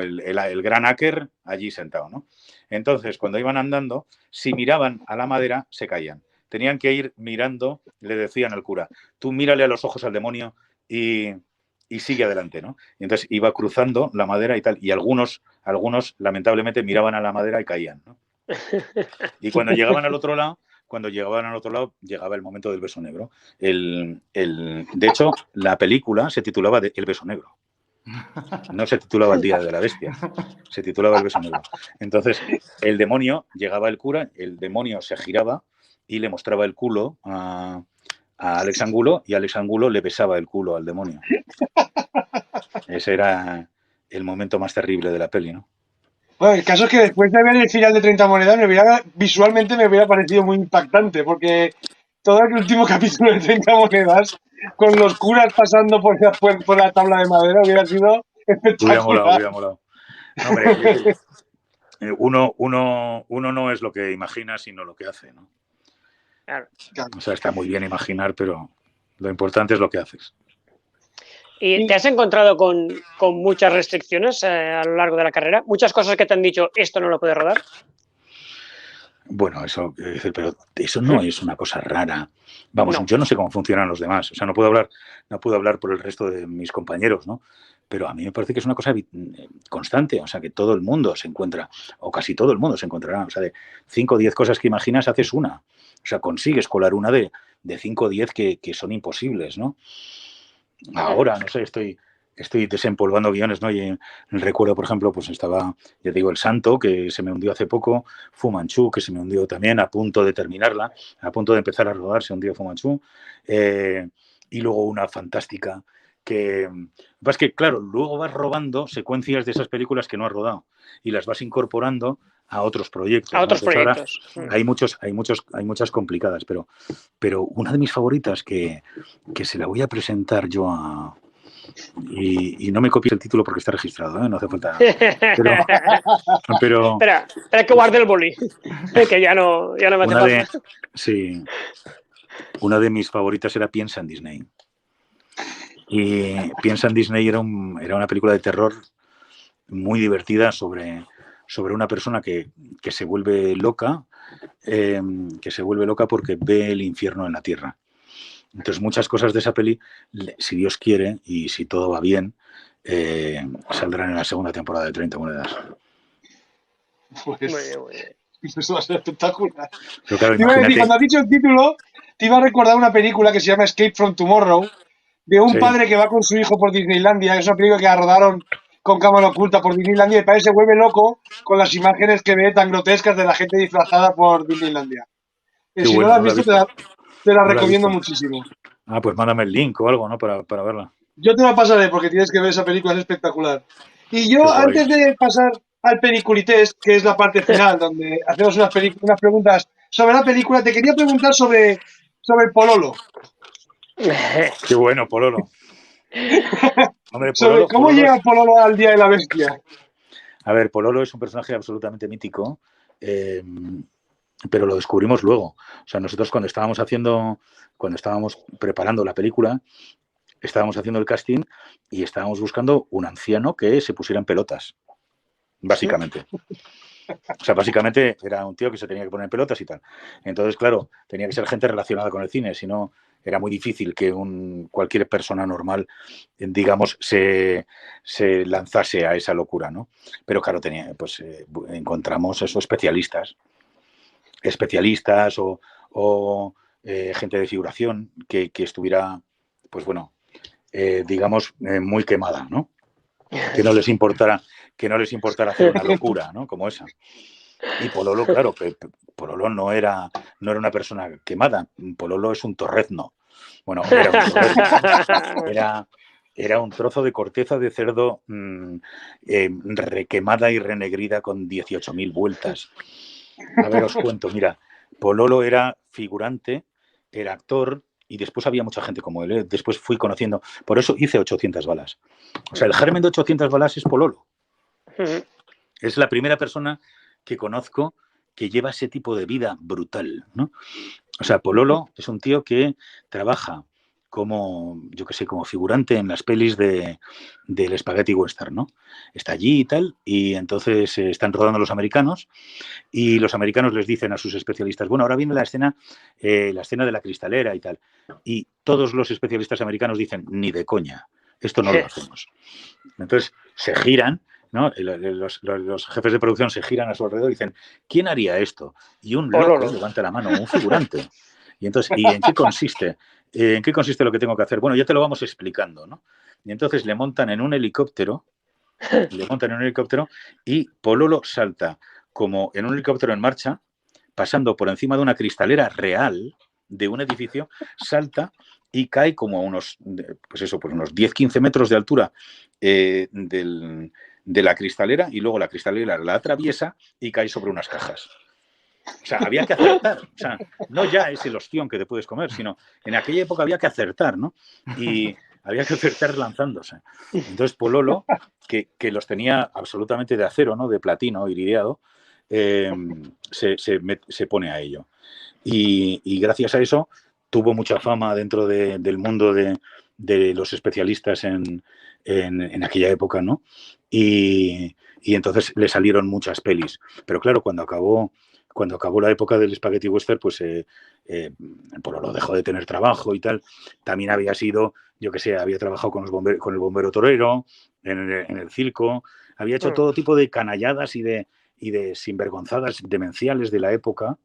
el gran Aker allí sentado, ¿no? Entonces, cuando iban andando, si miraban a la madera, se caían. Tenían que ir mirando, le decían al cura, tú mírale a los ojos al demonio y sigue adelante, ¿no? Y entonces iba cruzando la madera y tal, y algunos lamentablemente miraban a la madera y caían, ¿no? Y cuando llegaban al otro lado, llegaba el momento del beso negro. De hecho, la película se titulaba El beso negro. No se titulaba El día de la bestia, se titulaba El beso negro. Entonces, el demonio, llegaba el cura, el demonio se giraba y le mostraba el culo a Alex Angulo y Alex Angulo le besaba el culo al demonio. Ese era el momento más terrible de la peli, ¿no? Bueno, el caso es que después de ver el final de 30 monedas, visualmente me hubiera parecido muy impactante, porque todo el último capítulo de 30 monedas, con los curas pasando por la tabla de madera, hubiera sido espectacular. Hubiera molado. No, hombre, uno no es lo que imagina, sino lo que hace, ¿no? Claro. O sea, está muy bien imaginar, pero lo importante es lo que haces. ¿Y te has encontrado con muchas restricciones a lo largo de la carrera? ¿Muchas cosas que te han dicho, esto no lo puedes rodar? Bueno, pero eso no es una cosa rara. Vamos, no. Yo no sé cómo funcionan los demás. O sea, no puedo hablar por el resto de mis compañeros, ¿no? Pero a mí me parece que es una cosa constante. O sea, que todo el mundo se encuentra, o casi todo el mundo se encontrará. O sea, de 5 o 10 cosas que imaginas, haces una. O sea, consigues colar una de 5 o 10 que son imposibles, ¿no? Ahora, no sé, estoy desempolvando guiones, ¿no? Y recuerdo, por ejemplo, pues estaba, ya te digo, El Santo, que se me hundió hace poco, Fu Manchu, que se me hundió también, a punto de terminarla, a punto de empezar a rodar, se hundió Fu Manchu, y luego una fantástica que... Es que, claro, luego vas robando secuencias de esas películas que no has rodado y las vas incorporando a otros proyectos. A otros proyectos. Ahora hay muchas complicadas, pero una de mis favoritas que se la voy a presentar yo a... Y no me copies el título porque está registrado, ¿eh? No hace falta. Pero espera que guarde el boli, que ya no me hace falta. Sí. Una de mis favoritas era Piensa en Disney. Y Piensa en Disney era una película de terror muy divertida sobre una persona que se vuelve loca, porque ve el infierno en la tierra. Entonces, muchas cosas de esa peli, si Dios quiere y si todo va bien, saldrán en la segunda temporada de 30 monedas. Pues, eso va a ser espectacular. Pero claro, cuando has dicho el título, te iba a recordar una película que se llama Escape from Tomorrow, de un padre que va con su hijo por Disneylandia. Es una película que la rodaron con cámara oculta por Disneylandia y el padre se vuelve loco con las imágenes que ve tan grotescas de la gente disfrazada por Disneylandia. Si no la has visto, te la recomiendo muchísimo. Ah, pues mándame el link o algo, ¿no? Para verla. Yo te la pasaré porque tienes que ver esa película, es espectacular. Y yo, antes de pasar al peliculitest, que es la parte final, donde hacemos unas preguntas sobre la película, te quería preguntar sobre el Pololo. Qué bueno, Pololo. Hombre, sobre cómo llega Pololo al Día de la Bestia. A ver, Pololo es un personaje absolutamente mítico, pero lo descubrimos luego. O sea, nosotros cuando estábamos preparando la película, estábamos haciendo el casting y estábamos buscando un anciano que se pusiera en pelotas, básicamente. O sea, básicamente era un tío que se tenía que poner en pelotas y tal. Entonces, claro, tenía que ser gente relacionada con el cine, si no era muy difícil que cualquier persona normal, digamos, se lanzase a esa locura, ¿no? Pero claro, encontramos esos especialistas o gente de figuración que estuviera, pues bueno, digamos, muy quemada, ¿no? Que no les importara hacer una locura, ¿no? Como esa. Y Pololo, claro, Pololo no era una persona quemada. Pololo es un torrezno. Bueno, era un torrezno. era un trozo de corteza de cerdo requemada y renegrida con 18.000 vueltas. A ver, os cuento, mira, Pololo era figurante, era actor y después había mucha gente como él, ¿eh? Después fui conociendo, por eso hice 800 balas. O sea, el germen de 800 balas es Pololo. Es la primera persona que conozco que lleva ese tipo de vida brutal, ¿no? O sea, Pololo es un tío que trabaja como, yo qué sé, como figurante en las pelis del Spaghetti Western, ¿no? Está allí y tal, y entonces están rodando los americanos, y los americanos les dicen a sus especialistas, bueno, ahora viene la escena de la cristalera y tal. Y todos los especialistas americanos dicen, ni de coña, esto no lo hacemos. Entonces se giran, ¿no? Los jefes de producción se giran a su alrededor y dicen, ¿quién haría esto? Y un loco levanta la mano, un figurante. Y entonces, ¿y en qué consiste? ¿En qué consiste lo que tengo que hacer? Bueno, ya te lo vamos explicando, ¿no? Y entonces le montan en un helicóptero y Pololo salta como en un helicóptero en marcha, pasando por encima de una cristalera real de un edificio, salta y cae como a unos 10-15 metros de altura de la cristalera, y luego la cristalera la atraviesa y cae sobre unas cajas. O sea, había que acertar. O sea, no ya es el ostión que te puedes comer, sino en aquella época había que acertar, ¿no? Y había que acertar lanzándose. Entonces Pololo, que los tenía absolutamente de acero, ¿no? De platino, iridiado, se pone a ello. Y gracias a eso tuvo mucha fama dentro del mundo de los especialistas en aquella época, ¿no? Y entonces le salieron muchas pelis. Pero claro, cuando acabó la época del Spaghetti Western, pues Pololo dejó de tener trabajo y tal. También había sido, yo qué sé, había trabajado con el bombero torero, en el circo, había hecho todo tipo de canalladas y de sinvergonzadas demenciales de la época.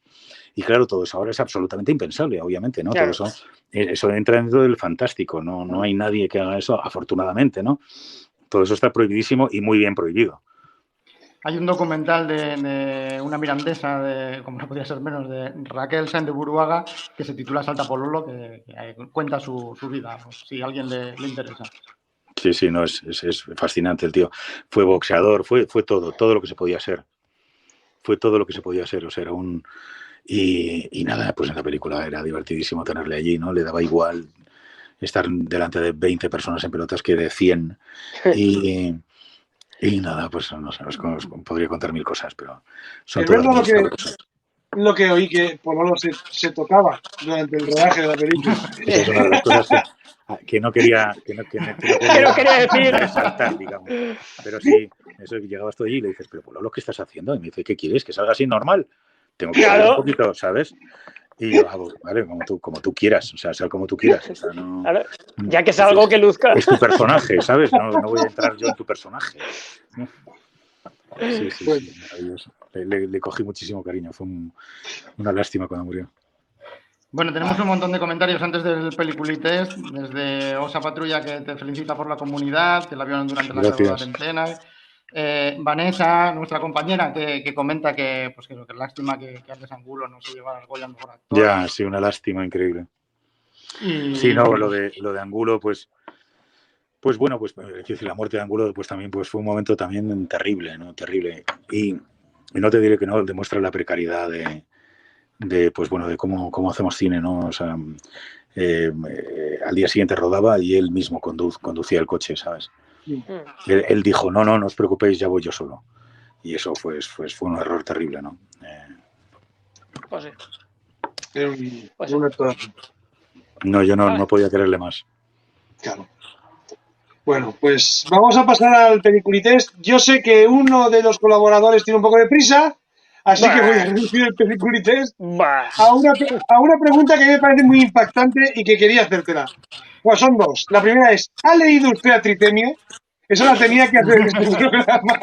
Y claro, todo eso ahora es absolutamente impensable, obviamente, ¿no? Claro. Todo eso entra dentro del fantástico, no hay nadie que haga eso, afortunadamente, ¿no? Todo eso está prohibidísimo y muy bien prohibido. Hay un documental de una mirandesa, como no podía ser menos, de Raquel Sáenz de Buruaga, que se titula Salta Pololo, que cuenta su vida, pues, si a alguien le interesa. Sí, no, es fascinante el tío. Fue boxeador, fue todo lo que se podía ser. Fue todo lo que se podía ser, o sea, era un... Y nada, pues en la película era divertidísimo tenerle allí, ¿no? Le daba igual estar delante de 20 personas en pelotas que de 100. Y nada, pues no sé, os podría contar 1000 cosas, pero son todas muy sabrosas. Lo que oí que Pololo se tocaba durante el rodaje de la película. Esa es una de las cosas que no quería decir. resaltar, digamos. Pero sí, eso que llegabas tú allí y le dices, pero Pololo, ¿qué estás haciendo? Y me dice, ¿qué quieres? ¿Que salga así normal? Tengo que salir un poquito, ¿sabes? Y yo hago, vale, como tú quieras, o sea, sal como tú quieras. O sea, no, claro, ya que es algo que luzca. Es tu personaje, ¿sabes? No voy a entrar yo en tu personaje. Sí, maravilloso. Le cogí muchísimo cariño, fue una lástima cuando murió. Bueno, tenemos un montón de comentarios antes del Peliculitest, desde Osa Patrulla, que te felicita por la comunidad, que la vieron durante la cuarentena. Vanessa, nuestra compañera, que comenta que es lástima que Andrés Angulo no se llevara el Goya al mejor actor. Ya, sí, una lástima increíble. Sí, no, lo de Angulo, pues bueno, pues la muerte de Angulo pues también pues fue un momento también terrible, ¿no? Terrible. Y no te diré que no, demuestra la precariedad de cómo hacemos cine, ¿no? O sea, al día siguiente rodaba y él mismo conducía el coche, ¿sabes? Él dijo, no os preocupéis, ya voy yo solo. Y eso fue un error terrible, ¿no? Pues sí. No, yo no podía quererle más. Claro. Bueno, pues vamos a pasar al Peliculitest. Yo sé que uno de los colaboradores tiene un poco de prisa, así que voy a reducir el Peliculitest a una pregunta que me parece muy impactante y que quería hacértela. Bueno, son dos. La primera es, ¿ha leído usted a Tritemio? Eso la tenía que hacer en este programa.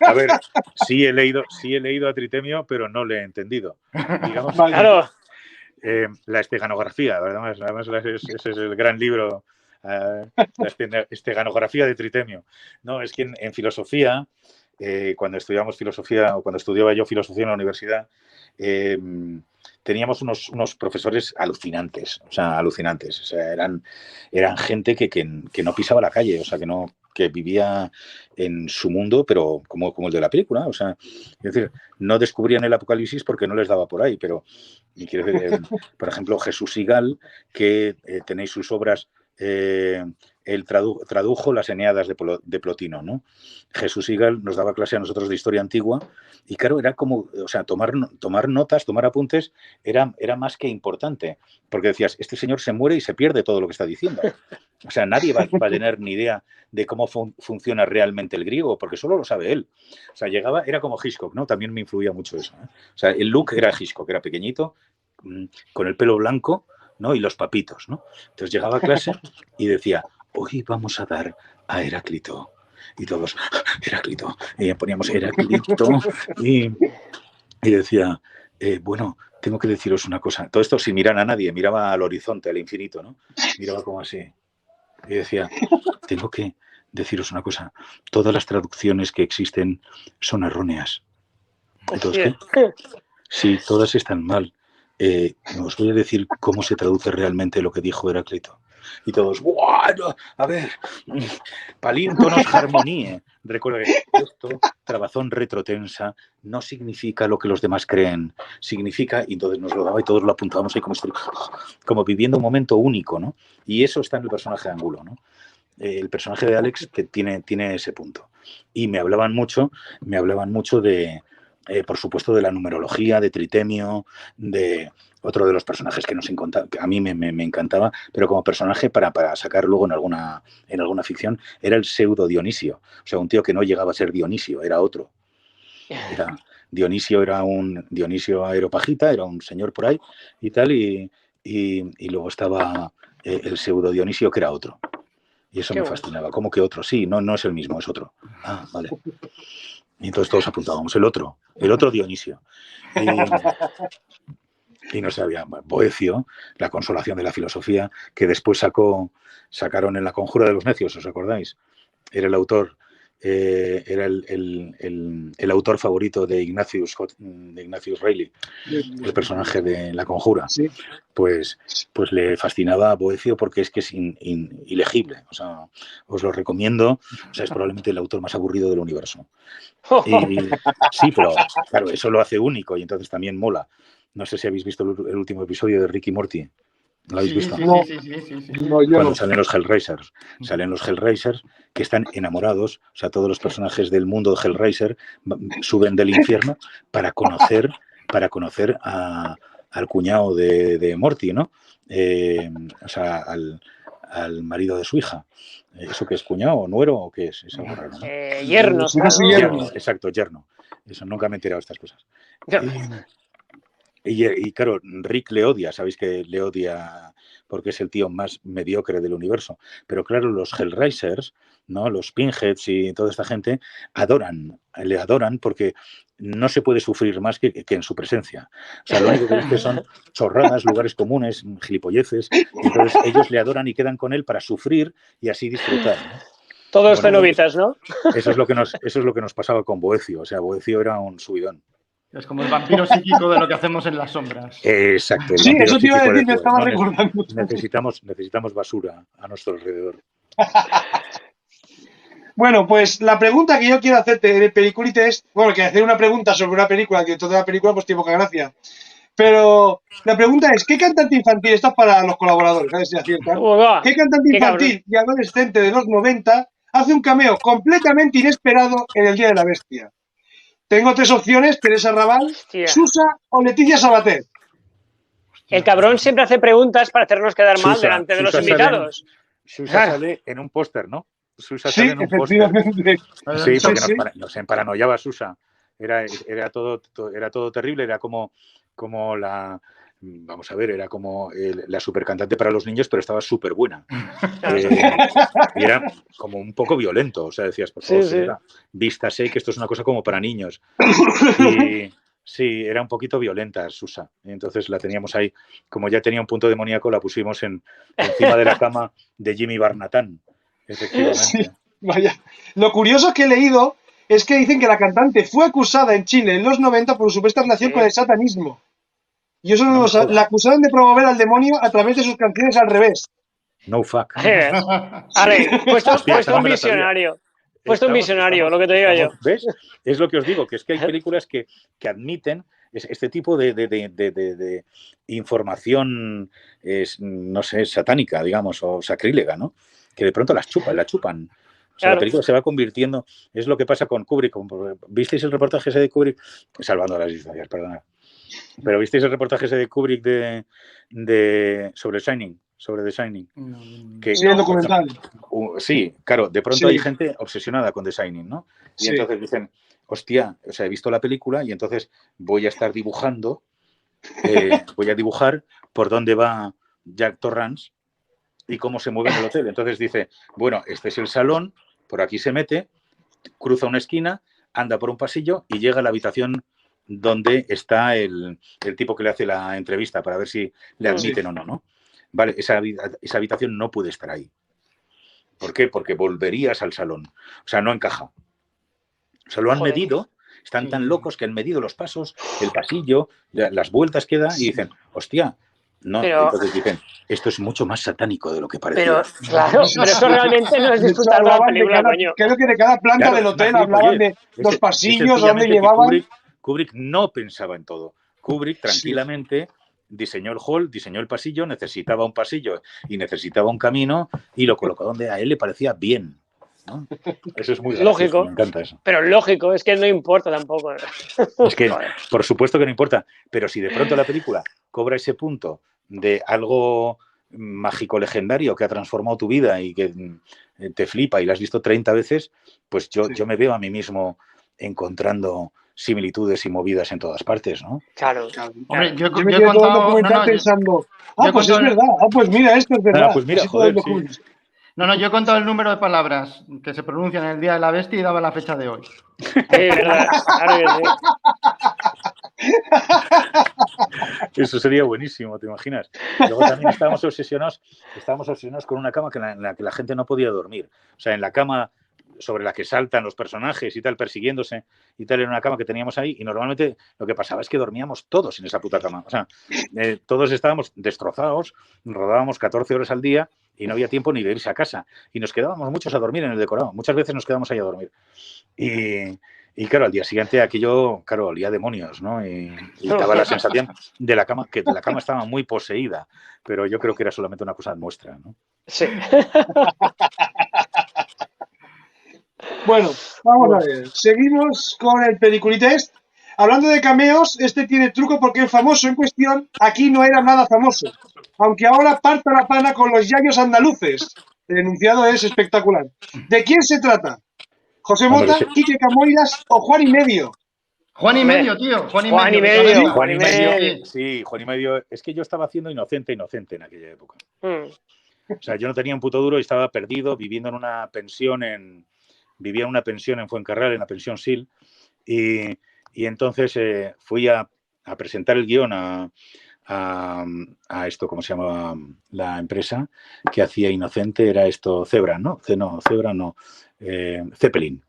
A ver, sí he leído a Tritemio, pero no le he entendido. Digamos, claro. La esteganografía, además ese es el gran libro, la esteganografía de Tritemio. No, es que en filosofía, cuando estudiaba yo filosofía en la universidad, teníamos unos profesores alucinantes, o sea, alucinantes. O sea, eran gente que no pisaba la calle, o sea, que vivía en su mundo, pero como el de la película, o sea, es decir, no descubrían el apocalipsis porque no les daba por ahí, pero, y quiero decir, por ejemplo, Jesús Sigal, que tenéis sus obras, él tradujo las Eneadas de Plotino, ¿no? Jesús Sigal nos daba clase a nosotros de historia antigua y claro, era como, o sea, tomar notas, tomar apuntes era más que importante, porque decías, este señor se muere y se pierde todo lo que está diciendo. O sea, nadie va a tener ni idea de cómo funciona realmente el griego, porque solo lo sabe él. O sea, era como Hitchcock, ¿no? También me influía mucho eso, ¿eh? O sea, el look era Hitchcock, era pequeñito, con el pelo blanco, ¿no? Y los papitos, ¿no? Entonces llegaba a clase y decía, hoy vamos a dar a Heráclito. Y todos, Heráclito. Y poníamos Heráclito y decía, bueno, tengo que deciros una cosa. Todo esto sin mirar a nadie, miraba al horizonte, al infinito, ¿no? Miraba como así. Y decía, tengo que deciros una cosa. Todas las traducciones que existen son erróneas. Entonces, ¿qué? Sí, todas están mal. Os voy a decir cómo se traduce realmente lo que dijo Heráclito. Y todos, ¡bueno! A ver, palíntonos harmonie. Recuerda que esto, trabazón retrotensa, no significa lo que los demás creen. Significa, y entonces nos lo daba y todos lo apuntábamos ahí como viviendo un momento único, ¿no? Y eso está en el personaje de Angulo, ¿no? El personaje de Alex que tiene ese punto. Y me hablaban mucho de, por supuesto, de la numerología, de Tritemio, de otro de los personajes que que a mí me encantaba, pero como personaje para sacar luego en alguna ficción, era el pseudo Dionisio. O sea, un tío que no llegaba a ser Dionisio, era otro. Dionisio era un Dionisio Aeropagita, era un señor por ahí y tal, y luego estaba el pseudo Dionisio, que era otro. Y eso me fascinaba. ¿Cómo que otro? Sí, no es el mismo, es otro. Ah, vale. Y entonces todos apuntábamos, el otro Dionisio. Y no sabía, Boecio, la consolación de la filosofía, que después sacaron en La conjura de los necios, ¿os acordáis? Era el autor, era el autor favorito de Ignatius Reilly, el personaje de La conjura. Sí. Pues le fascinaba a Boecio porque es que es ilegible. O sea, os lo recomiendo. O sea, es probablemente el autor más aburrido del universo. Sí, pero claro, eso lo hace único y entonces también mola. No sé si habéis visto el último episodio de Rick y Morty. ¿Lo habéis visto? Sí. Cuando salen los Hellraisers. Salen los Hellraisers que están enamorados. O sea, todos los personajes del mundo de Hellraiser suben del infierno para conocer al cuñado de Morty, ¿no? O sea, al marido de su hija. ¿Eso qué es? ¿Cuñado o nuero o qué es? Es algo raro, ¿no? Yerno. Yerno, exacto, yerno. Eso, nunca me he enterado de estas cosas. Y claro, Rick le odia, sabéis que le odia porque es el tío más mediocre del universo. Pero claro, los Hellraisers, ¿no? Los Pinheads y toda esta gente le adoran porque no se puede sufrir más que en su presencia. O sea, lo único que dice son chorradas, lugares comunes, gilipolleces. Entonces ellos le adoran y quedan con él para sufrir y así disfrutar, ¿no? Todos cenobitas, ¿no? Eso es lo que nos pasaba con Boecio. O sea, Boecio era un subidón. Es como el vampiro psíquico de lo que hacemos en las sombras. Exacto. Sí, eso te iba a decir, me estaba recordando. Necesitamos basura a nuestro alrededor. Bueno, pues la pregunta que yo quiero hacerte de Peliculite es, bueno, que hacer una pregunta sobre una película, que toda la película pues tiene poca gracia. Pero la pregunta es, ¿qué cantante infantil, esta es para los colaboradores, a ver si aciertan? ¿Qué cantante infantil y adolescente de los 90 hace un cameo completamente inesperado en El Día de la Bestia? Tengo 3 opciones, Teresa Raval, Susa o Leticia Sabater. El cabrón siempre hace preguntas para hacernos quedar mal delante de los invitados. Susa sale en un póster, ¿no? Susa sale en un póster. Sí, porque nos emparanoiaba Susa. Era todo terrible, era como la... Vamos a ver, era como la supercantante para los niños, pero estaba súper buena. Y era como un poco violento. O sea, decías, por favor, señora, vístase, que esto es una cosa como para niños. Y sí, era un poquito violenta Susa. Y entonces la teníamos ahí. Como ya tenía un punto demoníaco, la pusimos encima de la cama de Jimmy Barnatán. Efectivamente. Sí, vaya. Lo curioso que he leído es que dicen que la cantante fue acusada en Chile en los 90 por su supuesta relación con el satanismo. Y eso la acusaron de promover al demonio a través de sus canciones al revés. No fuck. Vale, puesto un visionario. Puesto un visionario, lo que te diga yo. ¿Ves? Es lo que os digo, que es que hay películas que admiten este tipo de información, no sé, satánica, digamos, o sacrílega, ¿no? Que de pronto la chupan. O sea, claro. La película se va convirtiendo... Es lo que pasa con Kubrick. ¿Visteis el reportaje ese de Kubrick? Salvando las distancias, perdonad. Pero ¿visteis el reportaje ese de Kubrick sobre Shining? Sobre The Shining. Sí, el documental. Sí, claro, de pronto hay gente obsesionada con The Shining, ¿no? Y entonces dicen, hostia, o sea, he visto la película y entonces voy a estar dibujando, voy a dibujar por dónde va Jack Torrance y cómo se mueve en el hotel. Entonces dice, bueno, este es el salón, por aquí se mete, cruza una esquina, anda por un pasillo y llega a la habitación donde está el tipo que le hace la entrevista para ver si le admiten o no, ¿no? Vale, esa habitación no puede estar ahí. ¿Por qué? Porque volverías al salón. O sea, no encaja. O sea, lo han medido, están tan locos que han medido los pasos, el pasillo, las vueltas que da y dicen, hostia, no. Entonces dicen, esto es mucho más satánico de lo que parece. Pero, claro, pero eso realmente no es disfrutar de la película, coño. Creo que de cada planta del hotel hablaban de los pasillos, donde llevaban... Kubrick no pensaba en todo. Kubrick tranquilamente diseñó el hall, diseñó el pasillo, necesitaba un pasillo y necesitaba un camino y lo colocó donde a él le parecía bien, ¿no? Eso es muy lógico. Me encanta eso. Pero lógico, es que no importa tampoco. Es que, por supuesto que no importa, pero si de pronto la película cobra ese punto de algo mágico legendario que ha transformado tu vida y que te flipa y la has visto 30 veces, pues yo me veo a mí mismo encontrando similitudes y movidas en todas partes, ¿no? Claro. Hombre, yo he contado pensando, pues es verdad, pues mira, esto es verdad. Pues mira, joder, sí. No, yo he contado el número de palabras que se pronuncian en el Día de la Bestia y daba la fecha de hoy. Verdad, claro que sí. Eso sería buenísimo, ¿te imaginas? Luego también estábamos obsesionados con una cama en la que la gente no podía dormir. O sea, en la cama sobre la que saltan los personajes y tal, persiguiéndose y tal, en una cama que teníamos ahí, y normalmente lo que pasaba es que dormíamos todos en esa puta cama. O sea, todos estábamos destrozados, rodábamos 14 horas al día y no había tiempo ni de irse a casa. Y nos quedábamos muchos a dormir en el decorado. Muchas veces nos quedamos ahí a dormir. Y claro, al día siguiente aquello, claro, olía a demonios, ¿no? Y daba la sensación de la cama, que la cama estaba muy poseída, pero yo creo que era solamente una cosa nuestra, ¿no? Sí. Bueno, vamos a ver. Seguimos con el peliculitest. Hablando de cameos, este tiene truco porque el famoso en cuestión aquí no era nada famoso. Aunque ahora parta la pana con los yayos andaluces. El enunciado es espectacular. ¿De quién se trata? ¿José Mota, Quique Camoiras o Juan y Medio? Juan y Medio, tío. Juan y Medio. Sí, Juan y Medio. Es que yo estaba haciendo inocente en aquella época. O sea, yo no tenía un puto duro y estaba perdido viviendo en una pensión vivía en una pensión en Fuencarral, en la pensión SIL, y entonces fui a presentar el guión a esto, ¿cómo se llamaba la empresa que hacía Inocente? Era esto, Zebra, ¿no? Zebra no, Zeppelin.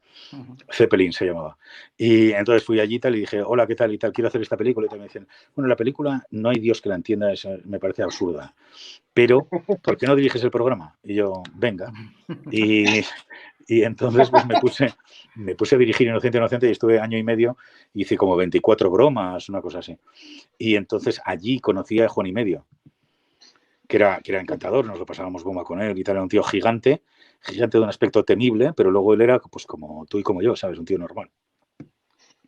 Zeppelin se llamaba. Y entonces fui allí y tal y dije, hola, ¿qué tal? Y tal, quiero hacer esta película. Y tal, me dicen, bueno, la película no hay Dios que la entienda, eso me parece absurda. Pero, ¿por qué no diriges el programa? Y yo, venga. Y entonces pues me puse a dirigir Inocente y estuve año y medio, hice como 24 bromas, una cosa así. Y entonces allí conocí a Juan y Medio, que era encantador, nos lo pasábamos bomba con él y tal, era un tío gigante de un aspecto temible, pero luego él era pues como tú y como yo, ¿sabes? Un tío normal.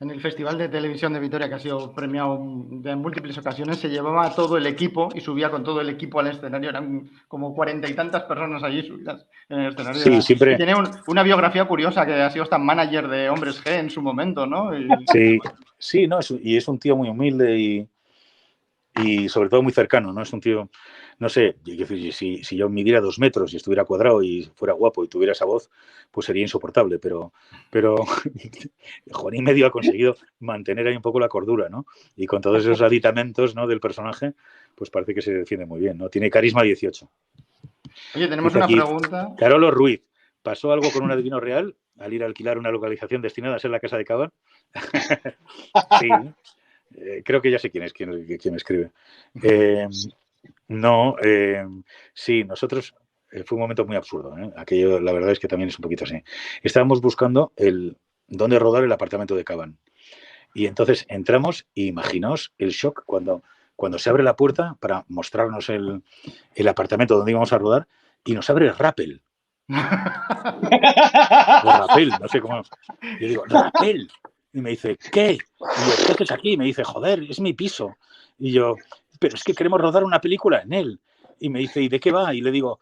En el Festival de Televisión de Vitoria, que ha sido premiado en múltiples ocasiones, se llevaba a todo el equipo y subía con todo el equipo al escenario. Eran como 40 y tantas personas allí subidas en el escenario. Sí, siempre. Y tiene una biografía curiosa, que ha sido hasta manager de Hombres G en su momento, ¿no? Sí, no, es un tío muy humilde y sobre todo muy cercano, ¿no? Es un tío, no sé, si yo midiera 2 metros y estuviera cuadrado y fuera guapo y tuviera esa voz, pues sería insoportable, pero Juan y Medio ha conseguido mantener ahí un poco la cordura, ¿no? Y con todos esos aditamentos, ¿no?, del personaje, pues parece que se defiende muy bien, ¿no? Tiene carisma 18. Oye, tenemos una pregunta. Carolo Ruiz, ¿pasó algo con un adivino real al ir a alquilar una localización destinada a ser la casa de Caban? Creo que ya sé quién escribe. Sí, nosotros... fue un momento muy absurdo, ¿eh? Aquello, la verdad es que también es un poquito así. Estábamos buscando dónde rodar el apartamento de Caban. Y entonces entramos y imaginaos el shock cuando se abre la puerta para mostrarnos el apartamento donde íbamos a rodar y nos abre Rappel. Rappel, no sé cómo. Yo digo, Rappel. Y me dice, ¿qué? Y yo, ¿qué haces aquí? Y me dice, joder, es mi piso. Y yo, pero es que queremos rodar una película en él. Y me dice, ¿y de qué va? Y le digo,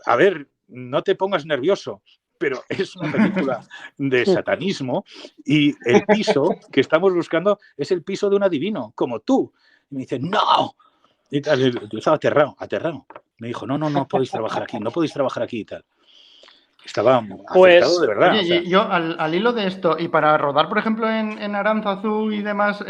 a ver, no te pongas nervioso, pero es una película de satanismo y el piso que estamos buscando es el piso de un adivino, como tú. Y me dice, ¡no! Y tal, yo estaba aterrado. Me dijo, no podéis trabajar aquí y tal. Estaba afectado de verdad. Oye, o sea. yo al hilo de esto, y para rodar, por ejemplo, en Aránzazu y demás,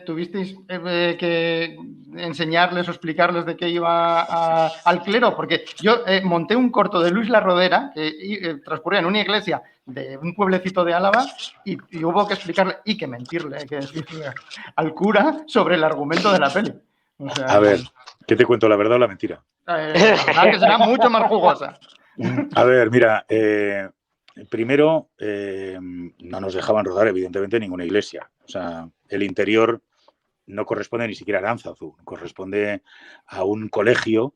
¿tuvisteis que enseñarles o explicarles de qué iba al clero? Porque yo monté un corto de Luis La Rodera que transcurría en una iglesia de un pueblecito de Álava y hubo que explicarle y que mentirle al cura sobre el argumento de la peli. O sea, a ver, ¿qué te cuento, la verdad o la mentira? La verdad que será mucho más jugosa. A ver, mira, primero no nos dejaban rodar, evidentemente, en ninguna iglesia. O sea, el interior no corresponde ni siquiera a Aránzazu, corresponde a un colegio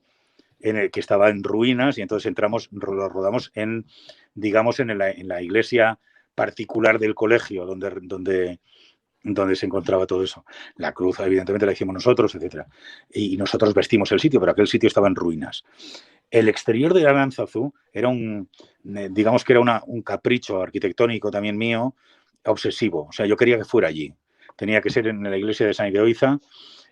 en el que estaba en ruinas y entonces rodamos en la iglesia particular del colegio donde se encontraba todo eso. La cruz, evidentemente, la hicimos nosotros, etcétera. Y nosotros vestimos el sitio, pero aquel sitio estaba en ruinas. El exterior de Aránzazu era un capricho arquitectónico también mío, obsesivo. O sea, yo quería que fuera allí. Tenía que ser en la iglesia de San Idoiza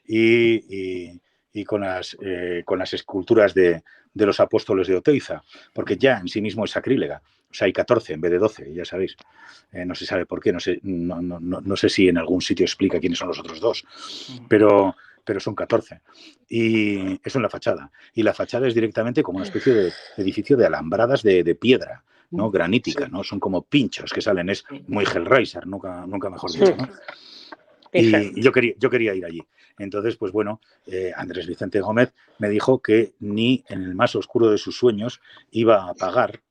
y con las esculturas de los apóstoles de Oteiza, porque ya en sí mismo es sacrílega. O sea, hay 14 en vez de 12, ya sabéis. No se sabe por qué, no sé si en algún sitio explica quiénes son los otros dos, pero son 14. Y eso en la fachada. Y la fachada es directamente como una especie de edificio de alambradas de piedra, ¿no? Granítica, ¿no? Son como pinchos que salen, es muy Hellraiser, nunca mejor dicho, ¿no? Y yo quería ir allí. Entonces, pues bueno, Andrés Vicente Gómez me dijo que ni en el más oscuro de sus sueños iba a pagar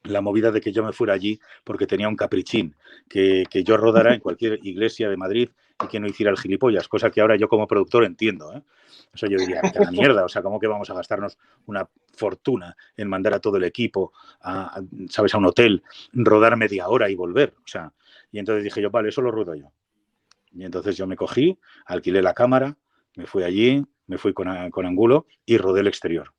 la movida de que yo me fuera allí porque tenía un caprichín, que yo rodara en cualquier iglesia de Madrid y que no hiciera el gilipollas, cosa que ahora yo como productor entiendo, ¿eh? O sea, yo diría, ¡qué la mierda! O sea, ¿cómo que vamos a gastarnos una fortuna en mandar a todo el equipo a un hotel, rodar media hora y volver? O sea, y entonces dije yo, vale, eso lo ruedo yo. Y entonces yo me cogí, alquilé la cámara, me fui allí, me fui con Angulo y rodé el exterior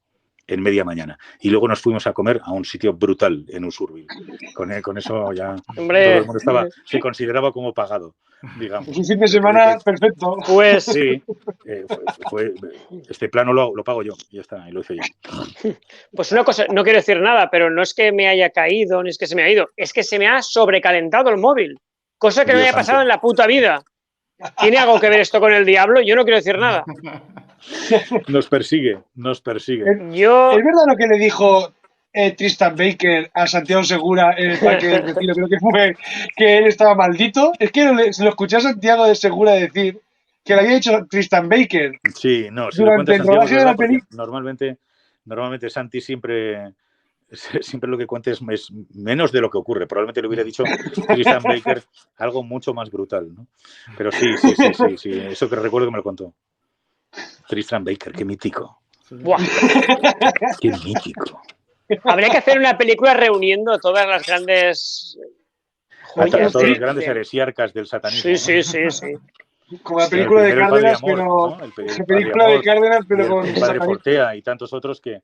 en media mañana. Y luego nos fuimos a comer a un sitio brutal en Usurbil. Con eso ya ¡Hombre! Todo el mundo se consideraba como pagado, digamos. Un fin de semana perfecto. Pues sí, este plano lo pago yo, y ya está, y lo hice yo. Pues una cosa, no quiero decir nada, pero no es que me haya caído, ni es que se me ha ido, es que se me ha sobrecalentado el móvil, cosa que no me haya pasado en la puta vida. ¿Tiene algo que ver esto con el diablo? Yo no quiero decir nada. Nos persigue. ¿Es verdad lo que le dijo Tristan Baker a Santiago Segura en el parque del Retiro? Creo que fue que él estaba maldito. Es que se lo escuché a Santiago de Segura decir que lo había dicho Tristan Baker. Sí, no, si durante el rodaje de la película. Normalmente Santi siempre lo que cuenta es menos de lo que ocurre. Probablemente le hubiera dicho Tristan Baker algo mucho más brutal, ¿no? Pero sí. Eso que recuerdo que me lo contó. Tristan Baker, qué mítico. Buah. Qué mítico. Habría que hacer una película reuniendo todas las grandes joyas. Todos los grandes heresiarcas del satanismo. Sí. Como la película de Cárdenas, pero la película de Cárdenas, pero con el padre Portea y tantos otros que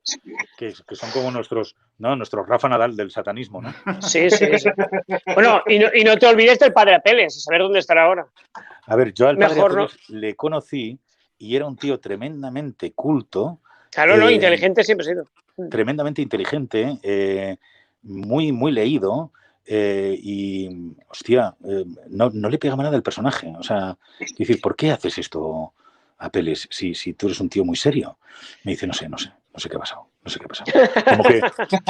son como nuestros Rafa Nadal del satanismo, ¿no? Sí. Bueno, y no te olvides del padre Apeles, a saber dónde estará ahora. A ver, yo al padre Apeles le conocí y era un tío tremendamente culto. Claro, inteligente siempre ha sido. Tremendamente inteligente, muy, muy leído. Y, hostia, no le pegaba nada el personaje. O sea, decir, ¿por qué haces esto, Apeles, si tú eres un tío muy serio? Me dice, no sé qué ha pasado.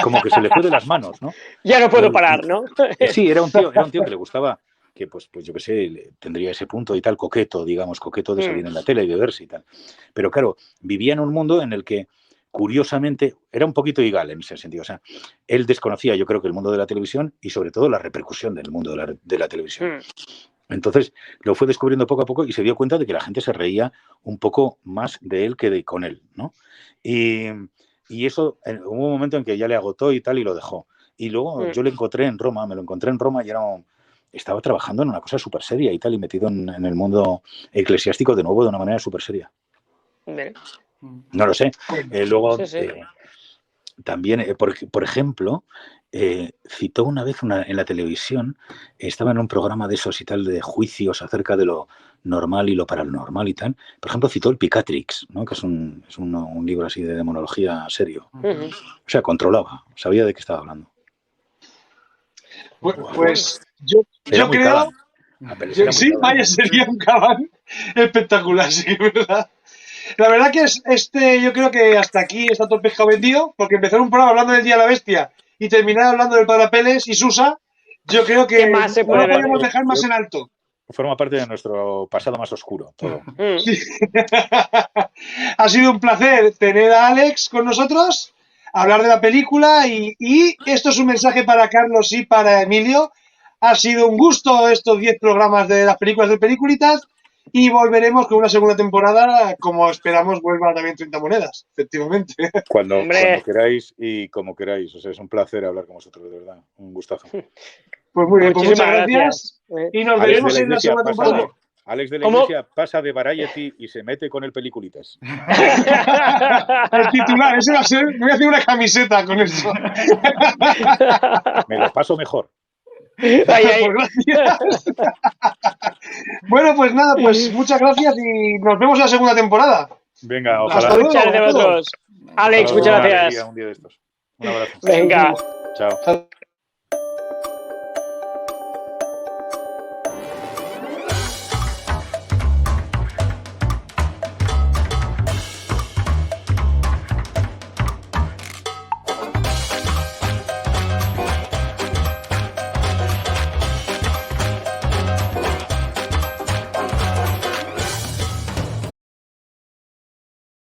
Como que se le fue de las manos, ¿no? Ya no puedo parar, ¿no? Sí, era un tío que le gustaba que pues yo qué sé, tendría ese punto y tal, coqueto de salir en la tele y de verse y tal. Pero claro, vivía en un mundo en el que, curiosamente, era un poquito igual en ese sentido. O sea, él desconocía, yo creo, que el mundo de la televisión y sobre todo la repercusión del mundo de la televisión. Entonces lo fue descubriendo poco a poco y se dio cuenta de que la gente se reía un poco más de él que con él, ¿no? Y eso, hubo un momento en que ya le agotó y tal y lo dejó. Y luego yo me lo encontré en Roma y estaba trabajando en una cosa súper seria y tal, y metido en el mundo eclesiástico de nuevo de una manera súper seria. No lo sé. Luego, también, por ejemplo, citó una vez en la televisión, estaba en un programa de esos y tal, de juicios acerca de lo normal y lo paranormal y tal. Por ejemplo, citó el Picatrix, ¿no? Que es un libro así de demonología serio. O sea, controlaba, sabía de qué estaba hablando. Pues yo creo... Sí, vaya, sería un cabán espectacular, sí, ¿verdad? La verdad que yo creo que hasta aquí está todo el pescado vendido, porque empezar un programa hablando del Día de la Bestia y terminar hablando del Parapeles y Susa, yo creo que no lo podemos dejar más en alto. Forma parte de nuestro pasado más oscuro, todo. Sí. Ha sido un placer tener a Alex con nosotros, hablar de la película y esto es un mensaje para Carlos y para Emilio. Ha sido un gusto estos 10 programas de las películas de Peliculitas y volveremos con una segunda temporada, como esperamos vuelva también 30 monedas, efectivamente. Cuando queráis y como queráis. O sea, es un placer hablar con vosotros, de verdad. Un gustazo. Pues muy bien, pues muchas gracias. Y nos veremos en la segunda temporada. Alex de la Iglesia pasa de Variety y se mete con el Peliculitas. El titular, ese va a ser. Voy a hacer una camiseta con eso. Me lo paso mejor. Pues gracias. Bueno, pues nada, pues muchas gracias y nos vemos en la segunda temporada. Venga, ojalá. Hasta luego. Alex, muchas gracias. Un día de estos. Un abrazo. Venga. Chao.